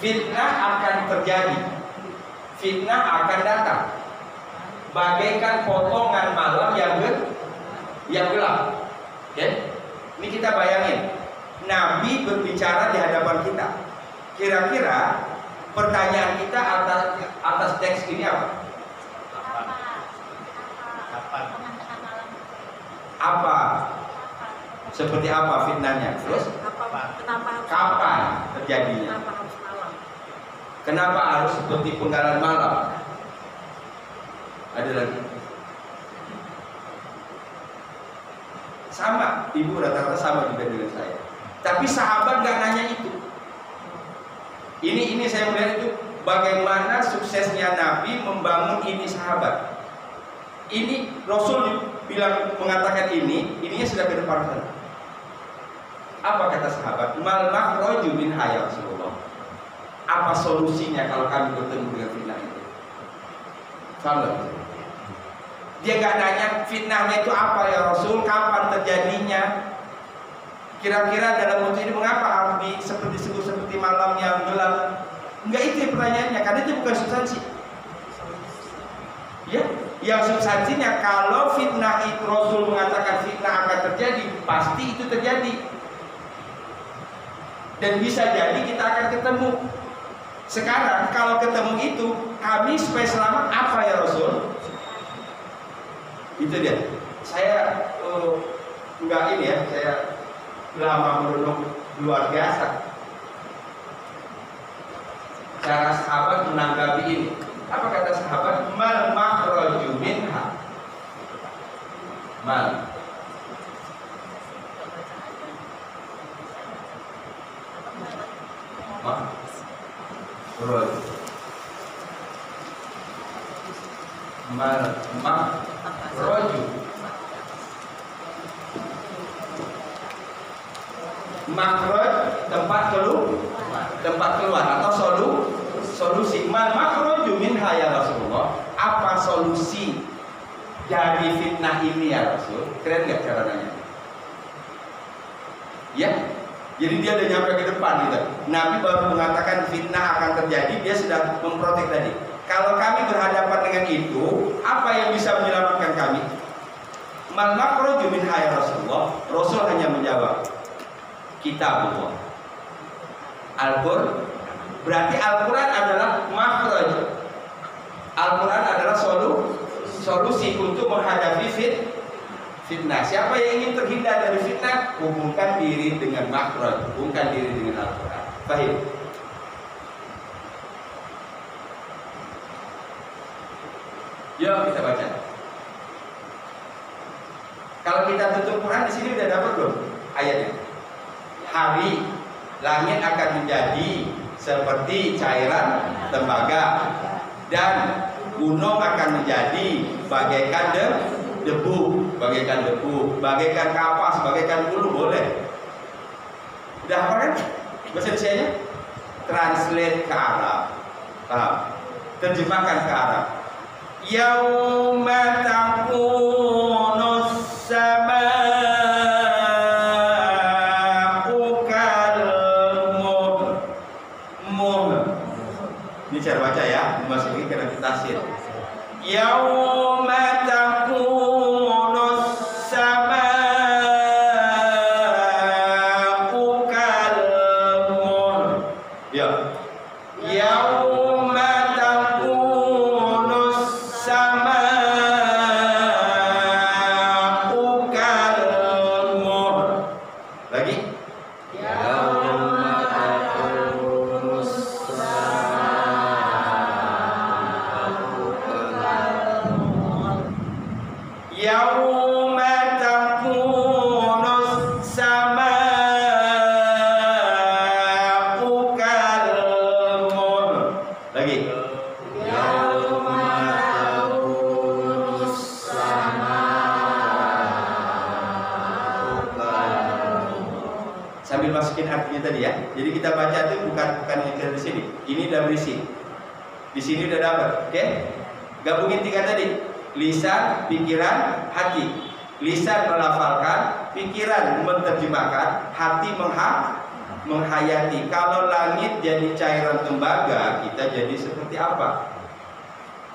Fitnah akan terjadi. Fitnah akan datang. Bagaikan potongan malam yang gelap. Oke? Ini kita bayangin. Nabi berbicara di hadapan kita. Kira-kira pertanyaan kita atas teks ini apa? Apa? Seperti apa fitnahnya? Terus? Kapan terjadinya? Kenapa harus seperti penggalan malam? Ada lagi? Sama, ibu rata-rata sama juga dengan saya. Tapi sahabat gak nanya itu. Ini saya melihat itu bagaimana suksesnya Nabi membangun ini sahabat. Ini Rasul mengatakan ininya sudah ke depan sana. Apa kata sahabat? Mal makhraju min hayat Rasulullah. Apa solusinya kalau kami bertemu dengan fitnah itu? Sahabat. Dia nggak nanya fitnahnya itu apa ya Rasul, kapan terjadinya? Kira-kira dalam waktu ini mengapa harus disebut seperti malam yang gelap? Enggak, itu pertanyaannya, karena itu bukan substansi. Ya, yang substansinya kalau fitnah itu Rasul mengatakan fitnah akan terjadi, pasti itu terjadi. Dan bisa jadi kita akan ketemu. Sekarang kalau ketemu itu, kami supaya selamat apa ya Rasul? Itu dia. Saya enggak ini ya, saya lama merenung luar biasa. Cara sahabat menanggapi ini. Apa kata sahabat? Mal makhraju minha. Mal makhraj. Mal makhraju. Makhraj tempat keluar atau solusi. Mal makhraju minha ya Rasulullah. Apa solusi dari fitnah ini ya Rasul? Keren nggak cara nanya? Ya, jadi dia udah nyampe ke depan gitu. Nabi baru mengatakan fitnah akan terjadi, dia sudah memprotek tadi. Kalau kami berhadapan dengan itu, apa yang bisa menyelamatkan kami? Mal makhraju minha ya Rasulullah. Rasul hanya menjawab, kitabullah. Al-Qur'an. Berarti Al-Quran adalah makhraj. Al-Quran adalah solusi untuk menghadapi fitnah. Siapa yang ingin terhindar dari fitnah, hubungkan diri dengan makhraj, hubungkan diri dengan Al-Quran. Fahim? Yuk kita baca. Kalau kita tutup Quran di sini udah dapat belum ayatnya? Hari langit akan menjadi seperti cairan tembaga dan gunung akan menjadi bagaikan debu, bagaikan kapas, bagaikan bulu, boleh. Udah apa kan? Bahasa Indonesianya? Translate ke Arab. Paham? Terjemahkan ke Arab. Yauma takunus sama. Ini cara baca ya, dimasukin ke dalam tafsir. Yauma takunus samaa'u kalmuhl. Ya. Yauma takunus samaa'u kalmuhl. Lagi. Yauma takunus samaa'u kalmuhl. Lagi. Yauma takunus samaa'u kalmuhl. Sambil masukin artinya tadi ya. Jadi kita baca itu bukan yang di sini. Ini udah berisi. Di sini udah dapat, oke? Gabungin 3 tadi. Lisan, pikiran, hati. Lisan melafalkan, pikiran menerjemahkan, hati menghayati. Kalau langit jadi cairan tembaga, kita jadi seperti apa?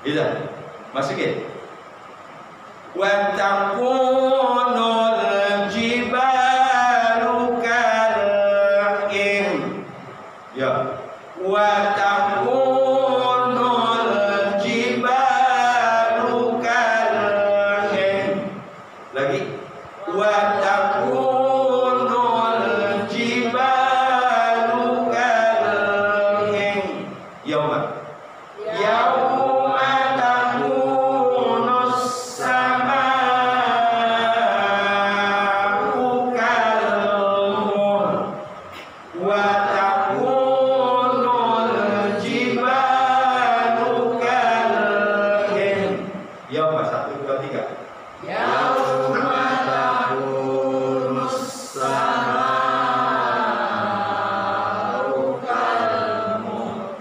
Bisa masukin. Wa takunul jibalu kal'im. Ya. Wa takunul jibalu kal'im. Lagi. Wa takunul jibalu kal'im. Yauma. Yauma takunus sama'u kal'muhl. Wa takunul jibalu kal'im. Yauma 1, 2, 3. Yauma takunus sama'u kal'muhl.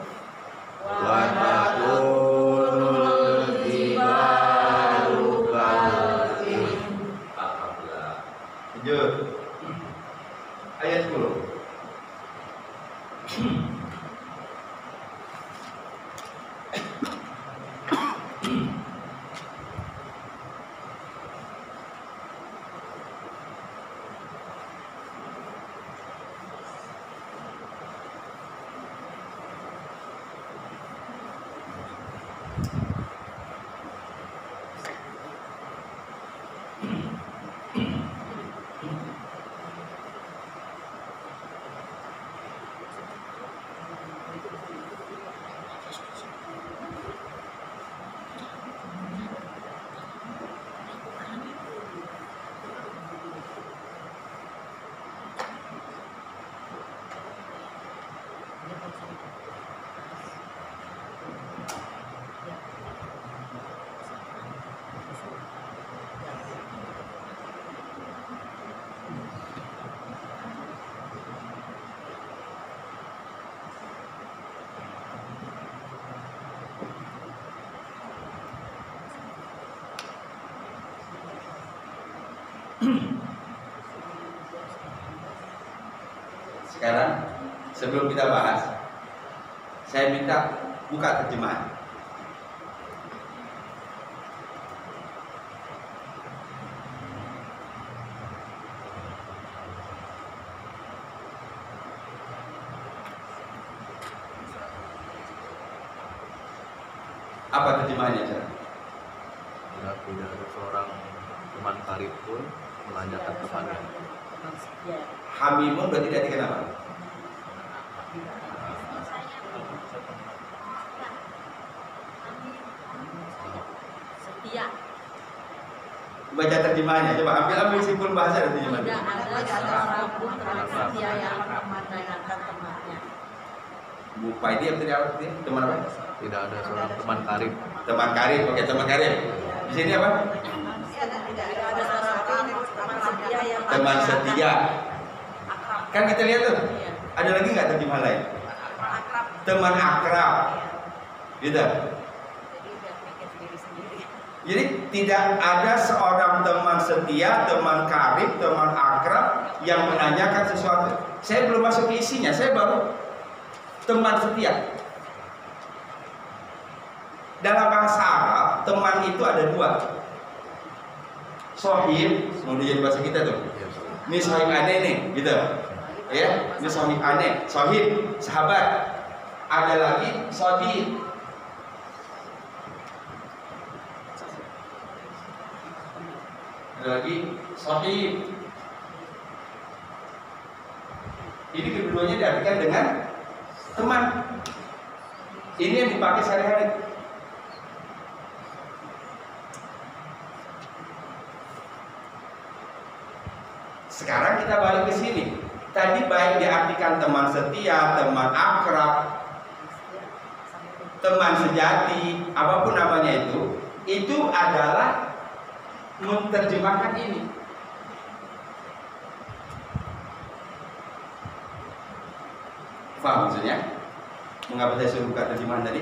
Wa takunul jibalu kal'im. Alhamdulillah. Lanjut. Ayat 10. Sekarang sebelum kita bahas, saya minta buka terjemahan. Apa terjemahannya, Cara? Tidak ada seorang teman karib pun melanjutkan temannya. Hamimun berarti tidak dikenal. Setia. Baca terjemahannya, coba ambil simpul bahasa dari terjemahan. Tidak ada seorang pun teman setia yang menanyakan temannya. Bu Paidi yang tadi apa? Teman apa? Tidak ada seorang teman karib. Teman karib, oke, teman karib. Di sini apa? Tidak ada seorang pun teman setia yang Teman setia. akrab. Kan kita lihat tuh. Iya. Ada lagi nggak terjemahan lain? Akrab. Teman akrab. Gitu. Jadi udah mikir diri sendiri. Jadi tidak ada seorang teman setia, teman karib, teman akrab yang menanyakan sesuatu. Saya belum masuk ke isinya, saya baru teman setia. Dalam bahasa Arab, teman itu ada 2. Sohib, mau jadi bahasa kita tuh. Ini sohib aneh nih, gitu. Ya, ini sohib aneh, sohib, sahabat. Ada lagi sodiq. Ada lagi sohib. Ini keduanya diartikan dengan teman. Ini yang dipakai sehari-hari. Sekarang kita balik ke sini. Tadi baik diartikan teman setia, teman akrab, teman sejati, apapun namanya itu adalah menerjemahkan ini. Paham maksudnya? Mengapa saya suruh buka terjemahan tadi?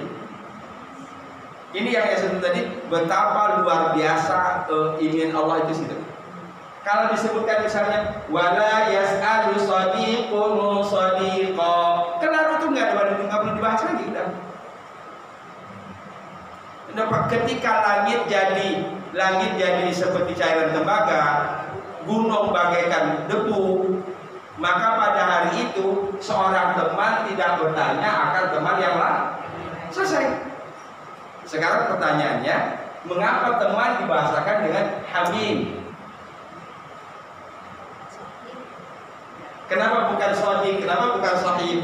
Ini yang saya sebut tadi, betapa luar biasa ingin Allah itu situ. Kalau disebutkan misalnya wala yas'alu shadiqun shadiqa, kelar itu nggak perlu dibahas lagi udah. Ketika langit jadi seperti cairan tembaga, gunung bagaikan debu, maka pada hari itu seorang teman tidak bertanya akan teman yang lain. Selesai. Sekarang pertanyaannya, mengapa teman dibahasakan dengan hamim? Kenapa bukan shadiq? Kenapa bukan sahib?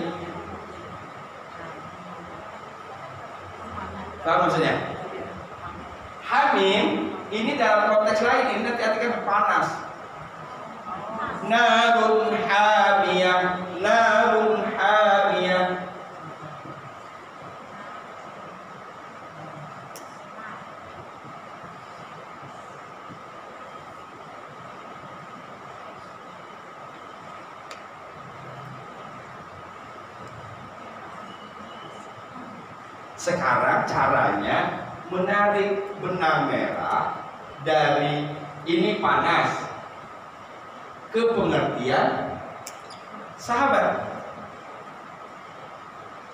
Paham maksudnya? Hamim ini dalam konteks lain, ini nanti artikan panas. Narun hamiyah, narun hamiyah. Sekarang caranya menarik benang merah dari ini panas ke pengertian sahabat.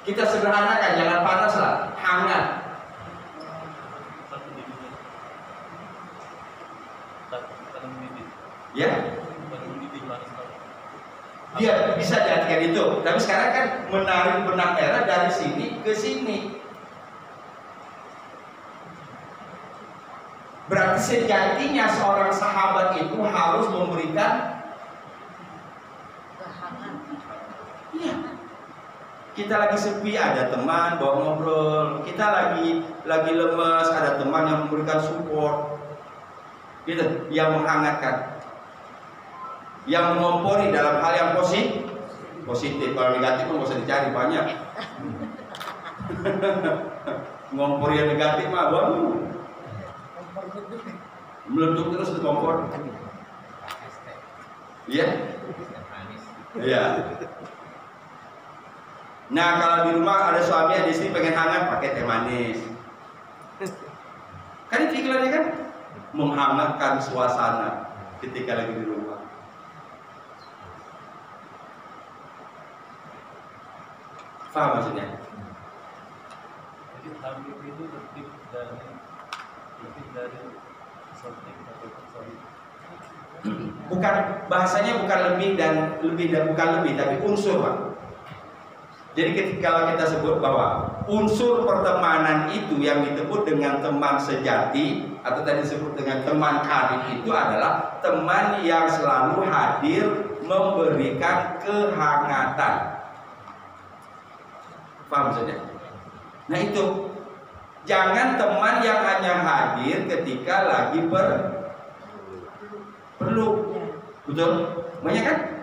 Kita sederhanakan, jangan panas lah, hangat. Ya, dia bisa diartikan itu. Tapi sekarang kan menarik benang merah dari sini ke sini. Berarti sejatinya seorang sahabat itu harus memberikan iya. Kita lagi sepi, ada teman bawa ngobrol. Kita lagi lemes, ada teman yang memberikan support. Gitu, yang menghangatkan, yang mengompori dalam hal yang positif. Kalau negatif nggak usah dicari, banyak. Ngompori yang negatif mah waduh, meleduk terus di kompor. Iya? Iya. Nah, kalau di rumah ada suami ada istri pengen hangat, pakai teh manis. Kan itu iklannya kan menghangatkan suasana ketika lagi di rumah. Paham maksudnya? Jadi tabib itu lebih dari something atau sorry. Bukan, bahasanya bukan lebih dan bukan lebih, tapi unsur, Pak. Jadi kalau kita sebut bahwa unsur pertemanan itu yang disebut dengan teman sejati atau tadi disebut dengan teman karib itu adalah teman yang selalu hadir memberikan kehangatan. Paham maksudnya? Nah itu, jangan teman yang hanya hadir ketika lagi perlu, betul? Banyak kan?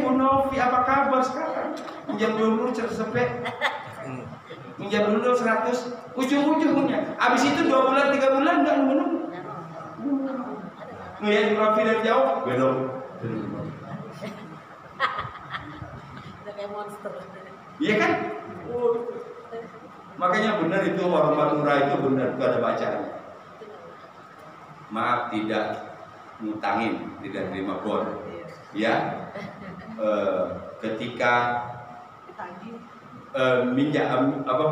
Bu Novi apa kabar sekarang? Minjam dulu cepet, minjam dulu 100, ujung-ujungnya. Abis itu 2 bulan 3 bulan nggak nunggu. Ngeliat Novi dari jauh, belum. Kayak monster. Iya kan? Makanya benar itu warung Madura itu benar, itu ada bacaan. Maaf tidak ngutangin, tidak terima bon. Ya, ketika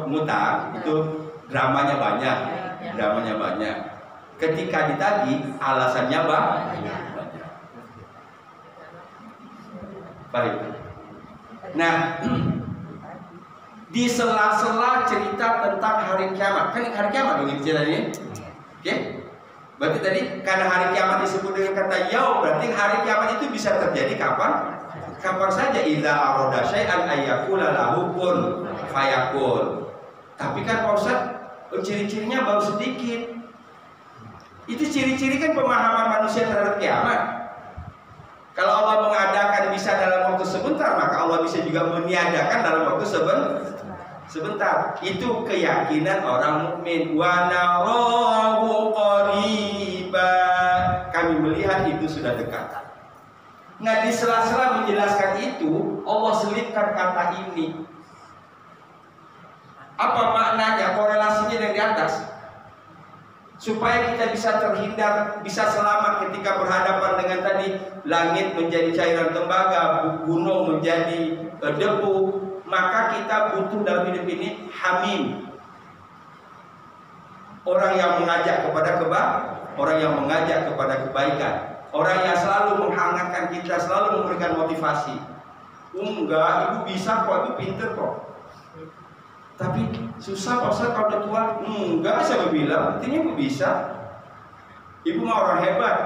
ngutang itu dramanya banyak. Ketika ditagih alasannya banyak. Baik. Nah, di sela-sela cerita tentang hari kiamat, kan hari kiamat dong ini ceritanya, oke? Berarti tadi karena hari kiamat disebut dengan kata yaum, berarti hari kiamat itu bisa terjadi kapan? Kapan saja. Idza arada syai'an ayyakula lahu kun fayakun. Tapi kan Pak Ustaz, ciri-cirinya baru sedikit. Itu ciri-ciri kan pemahaman manusia terhadap kiamat. Kalau Allah mengadakan bisa dalam waktu sebentar, maka Allah bisa juga meniadakan dalam waktu sebentar. Itu keyakinan orang mukmin. Wa narahu qariba. Kami melihat itu sudah dekat. Nah, di sela-sela menjelaskan itu, Allah selipkan kata ini. Apa maknanya, korelasinya yang di atas? supaya kita bisa terhindar, bisa selamat ketika berhadapan dengan tadi langit menjadi cairan tembaga, gunung menjadi debu. Maka kita butuh dalam hidup ini hamim, orang yang mengajak kepada orang yang mengajak kepada kebaikan, orang yang selalu menghangatkan kita, selalu memberikan motivasi. Enggak, ibu bisa kok, ibu pinter kok. Tapi susah Pak Ustaz kalau udah tua. Enggak, saya bilang, artinya ibu bisa. Ibu mah orang hebat.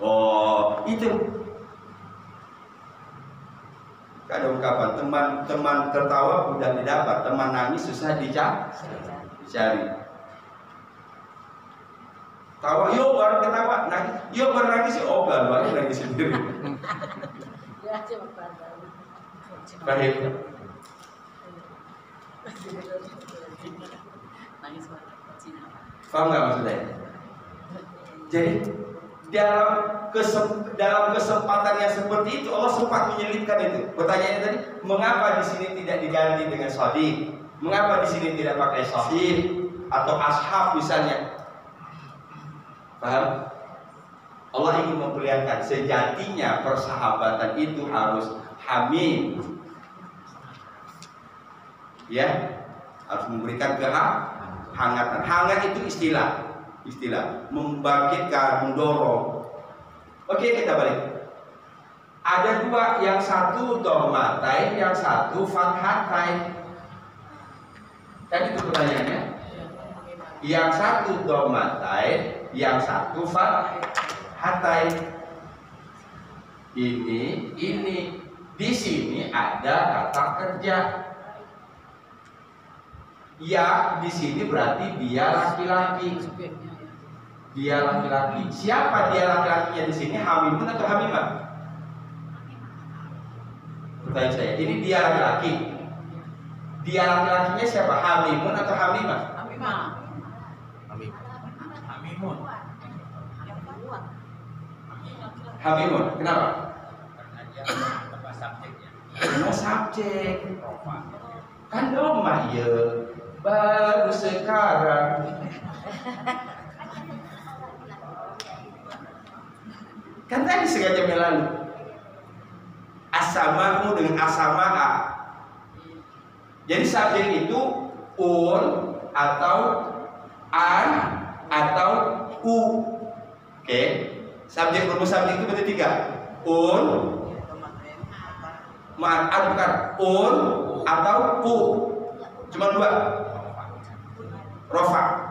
Oh, itu. Ada ungkapan, teman tertawa mudah didapat, teman nangis susah dicari. Tawa, yuk baru ketawa, nangis, yuk baru nangis, baru nangis sendiri. Baik. Paham nggak maksudnya? Jadi dalam kesempatan yang seperti itu Allah sempat menyelipkan itu. Pertanyaannya tadi, mengapa di sini tidak diganti dengan shadiq? Mengapa di sini tidak pakai shadiq atau ashab misalnya? Paham? Allah ingin memperlihatkan sejatinya persahabatan itu harus hamim. Ya, harus memberikan kehangatan. Hangat itu istilah membangkitkan, mendorong. Oke, kita balik. Ada dua, yang satu dhammatain, yang satu fathatain. Tadi itu pertanyaannya. Yang satu dhammatain, yang satu fathatain. Ini di sini ada kata kerja. Ya, di sini berarti dia laki-laki. Dia laki-laki. Siapa dia laki-lakinya di sini? Hamimun atau hamimah? Pertanyaan saya. Ini dia laki-laki. Dia laki-lakinya siapa? Hamimun atau hamimah? Hamimun. Hamimun. Kenapa? Karena dia subjeknya. Karena subjek. Kan domah ya. Baru sekarang. Kan tadi sengaja lalu asamahu dengan asama'a. Jadi subjek itu un atau an atau u. Oke. Subjek rumus subjek itu berarti tiga. Un, bukan un atau u. Cuma dua. Rofa.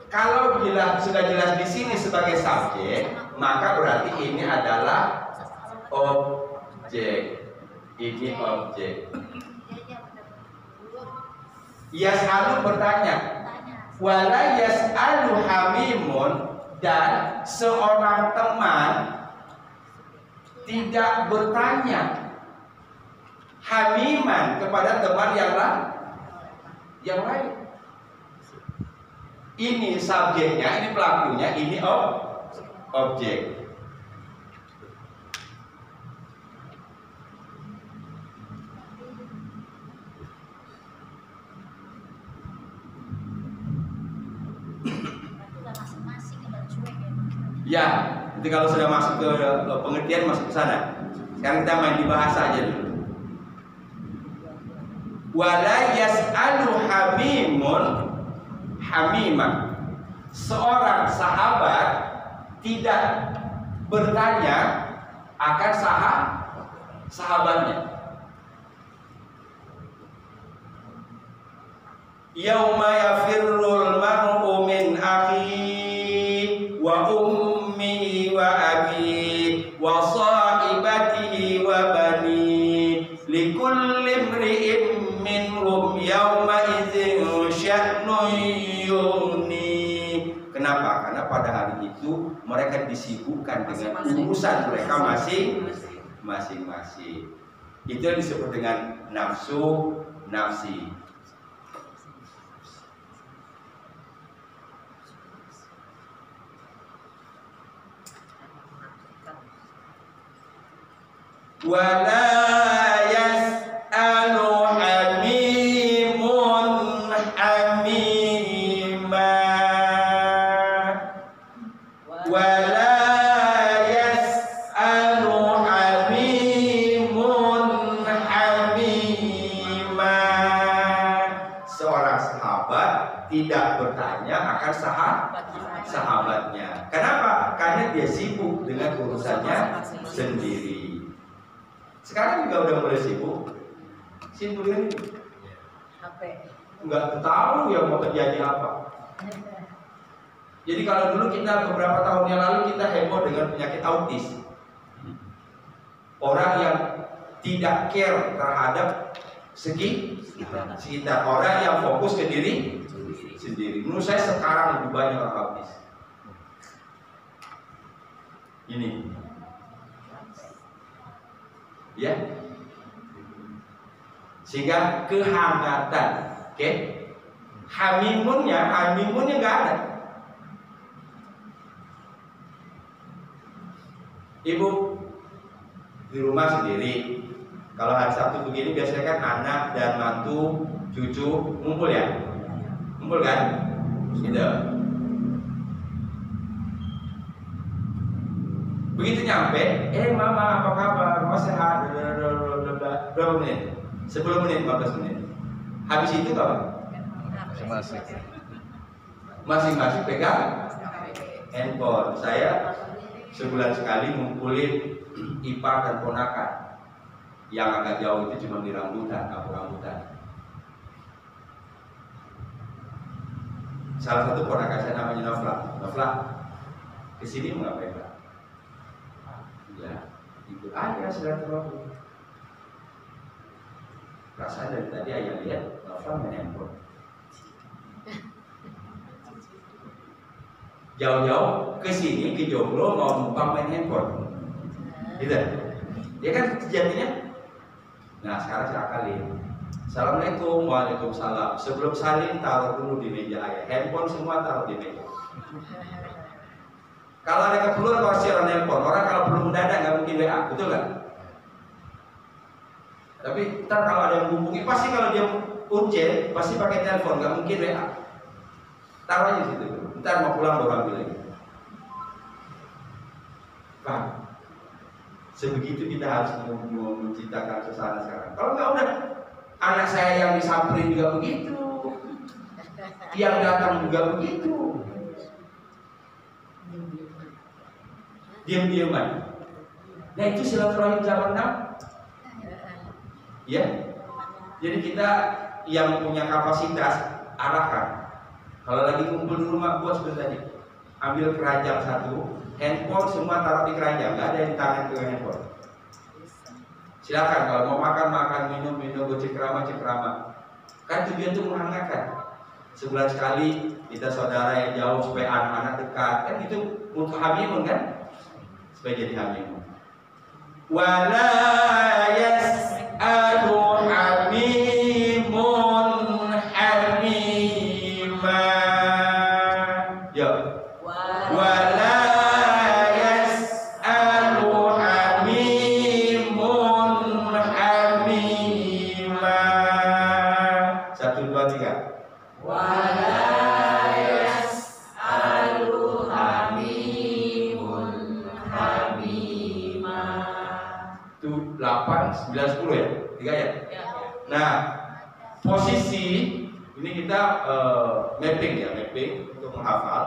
Kalau sudah jelas di sini sebagai subjek, maka berarti ini adalah objek. Ini objek. Yas'alu bertanya. Wala yas'alu hamimun, dan seorang teman tidak bertanya hamiman kepada teman yang lain. Ini subjeknya, ini pelakunya, ini objek. Ya, nanti kalau sudah masuk ke pengertian masuk ke sana. Sekarang kita main di bahasa aja dulu. Wala yas'alu hamimun hamimah. Seorang sahabat tidak bertanya akan sahabatnya. Yauma yafirrul mar'u min akhihi wa ummihi wa abihi wa sahibatihi wa banihi likulli imri'in minhum yawma idzin sya'nun yughni. Kenapa? Karena pada hari itu mereka disibukkan dengan urusan mereka masing-masing. Itu yang disebut dengan nafsi. Wala yas'alu melupakan sahabatnya. Kenapa? Karena dia sibuk dengan urusannya sendiri. Sekarang juga udah mulai sibuk ini. Nggak tahu yang mau terjadi apa. Jadi kalau dulu kita beberapa tahun yang lalu kita heboh dengan penyakit autis. Orang yang tidak care terhadap sekitar, orang yang fokus ke diri sendiri. Menurut saya sekarang lebih banyak orang autis. Ini, ya, sehingga kehangatan, oke? Hamimunnya nggak ada. Ibu di rumah sendiri. Kalau hari Sabtu begini biasanya kan anak dan mantu, cucu ngumpul ya, ngumpul kan? Gitu. Begitu nyampe, mama apa kabar? Mama sehat? Berapa menit? 10 menit, 15 menit. Habis itu apa? Masing-masing pegang handphone. Saya sebulan sekali ngumpulin ipar dan ponakan. Yang agak jauh itu cuma di rambutan, kampung rambutan. Salah satu ponakan saya namanya Nofla. Kesini mau ngapain, Pak? Ya, ikut aja silaturahmi. Rasanya dari tadi ayah lihat Nofla main handphone. Jauh-jauh ke sini ke Jomblo mau numpang main handphone, gitu. Dia kan sejatinya. Nah sekarang saya akalin. Assalamualaikum, waalaikumsalam. Sebelum salim taruh dulu di meja ayah. Handphone semua taruh di meja. Kalau ada keperluan pasti orang nelpon. Orang kalau belum mendadak nggak mungkin WA, betul nggak? Tapi ntar kalau ada yang hubungi pasti kalau dia urgent pasti pakai telepon, nggak mungkin WA. Taruh aja situ. Ntar mau pulang baru ambil lagi. Pak, sebegitu kita harus menciptakan suasana sekarang. Kalau nggak udah, anak saya yang disamperin juga begitu, yang datang juga begitu, diam-diaman. Nah itu silaturahim zaman now. Ya, jadi kita yang punya kapasitas arahkan. Kalau lagi kumpul di rumah buat seperti tadi, ambil keranjang satu, handphone semua taruh di keranjang, nggak ada yang di tangan ke handphone. Silakan kalau mau makan, minum, cekrama. Kan tujuan itu menghangatkan. Sebulan sekali kita saudara yang jauh supaya anak-anak dekat, kan itu untuk hamimun kan? Supaya jadi hamimun. Wala yas'alu hamimun hamima. Yo. Wala yas'alu hamimun hamima. 1, 2, 3. Wala yas'alu hamimun hamima. Itu 8, 9, 10 ya? 3 ya? Nah, posisi ini kita mapping untuk menghafal.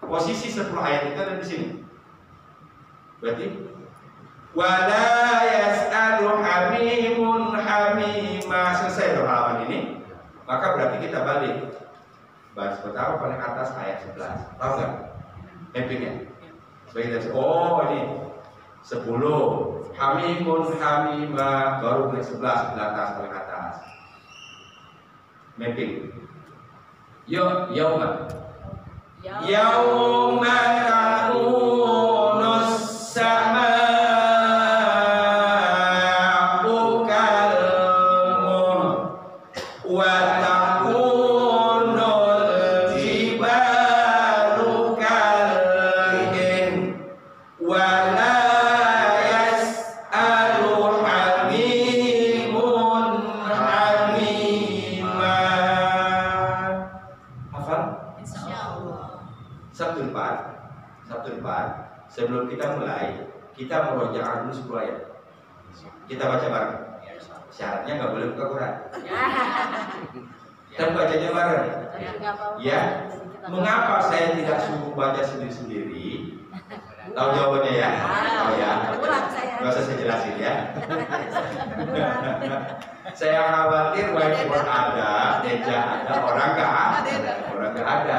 Posisi 10 ayat itu ada di sini. Berarti wala yas'alu hamimun hamima. Selesai dong halaman ini. Maka berarti kita balik. Baris pertama paling atas ayat 11. Tahu nggak? Mappingnya. Sebagai kita ini 10 hamimun hamima, baru ke 11 ke atas paling atas. Mapping. Yauma takunus samaa'u kalmuhl wa takunul jibalu kal'in wa la yas'alu hamimun hamima. Hafal? Sabtu depan sebelum kita mulai kita merojaah dulu 10 ayat. Kita baca bareng. Syaratnya nggak boleh buka Quran. Kita bacanya bareng. Ya. Mengapa saya tidak suruh baca sendiri-sendiri? Tahu jawabannya ya? Tahu ya? Kurang saya. Gak usah saya jelasin ya. Saya khawatir whiteboard ada, meja ada, orang nggak ada. Orang nggak ada.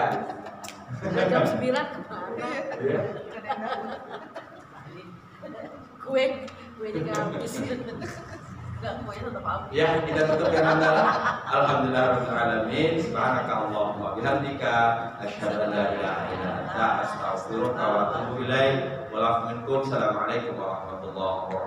Jam 9 kemana? Iya. Kue juga habis. Enggak, kuenya tetap habis. Ya, kita tutup dengan hamdalah. Alhamdulillahirabbil alamin. Subhanakallahumma wa bihamdika asyhadu an la ilaha illa anta astaghfiruka wa atubu ilaik. Wa lakum minkum. Assalamualaikum warahmatullahi wabarakatuh.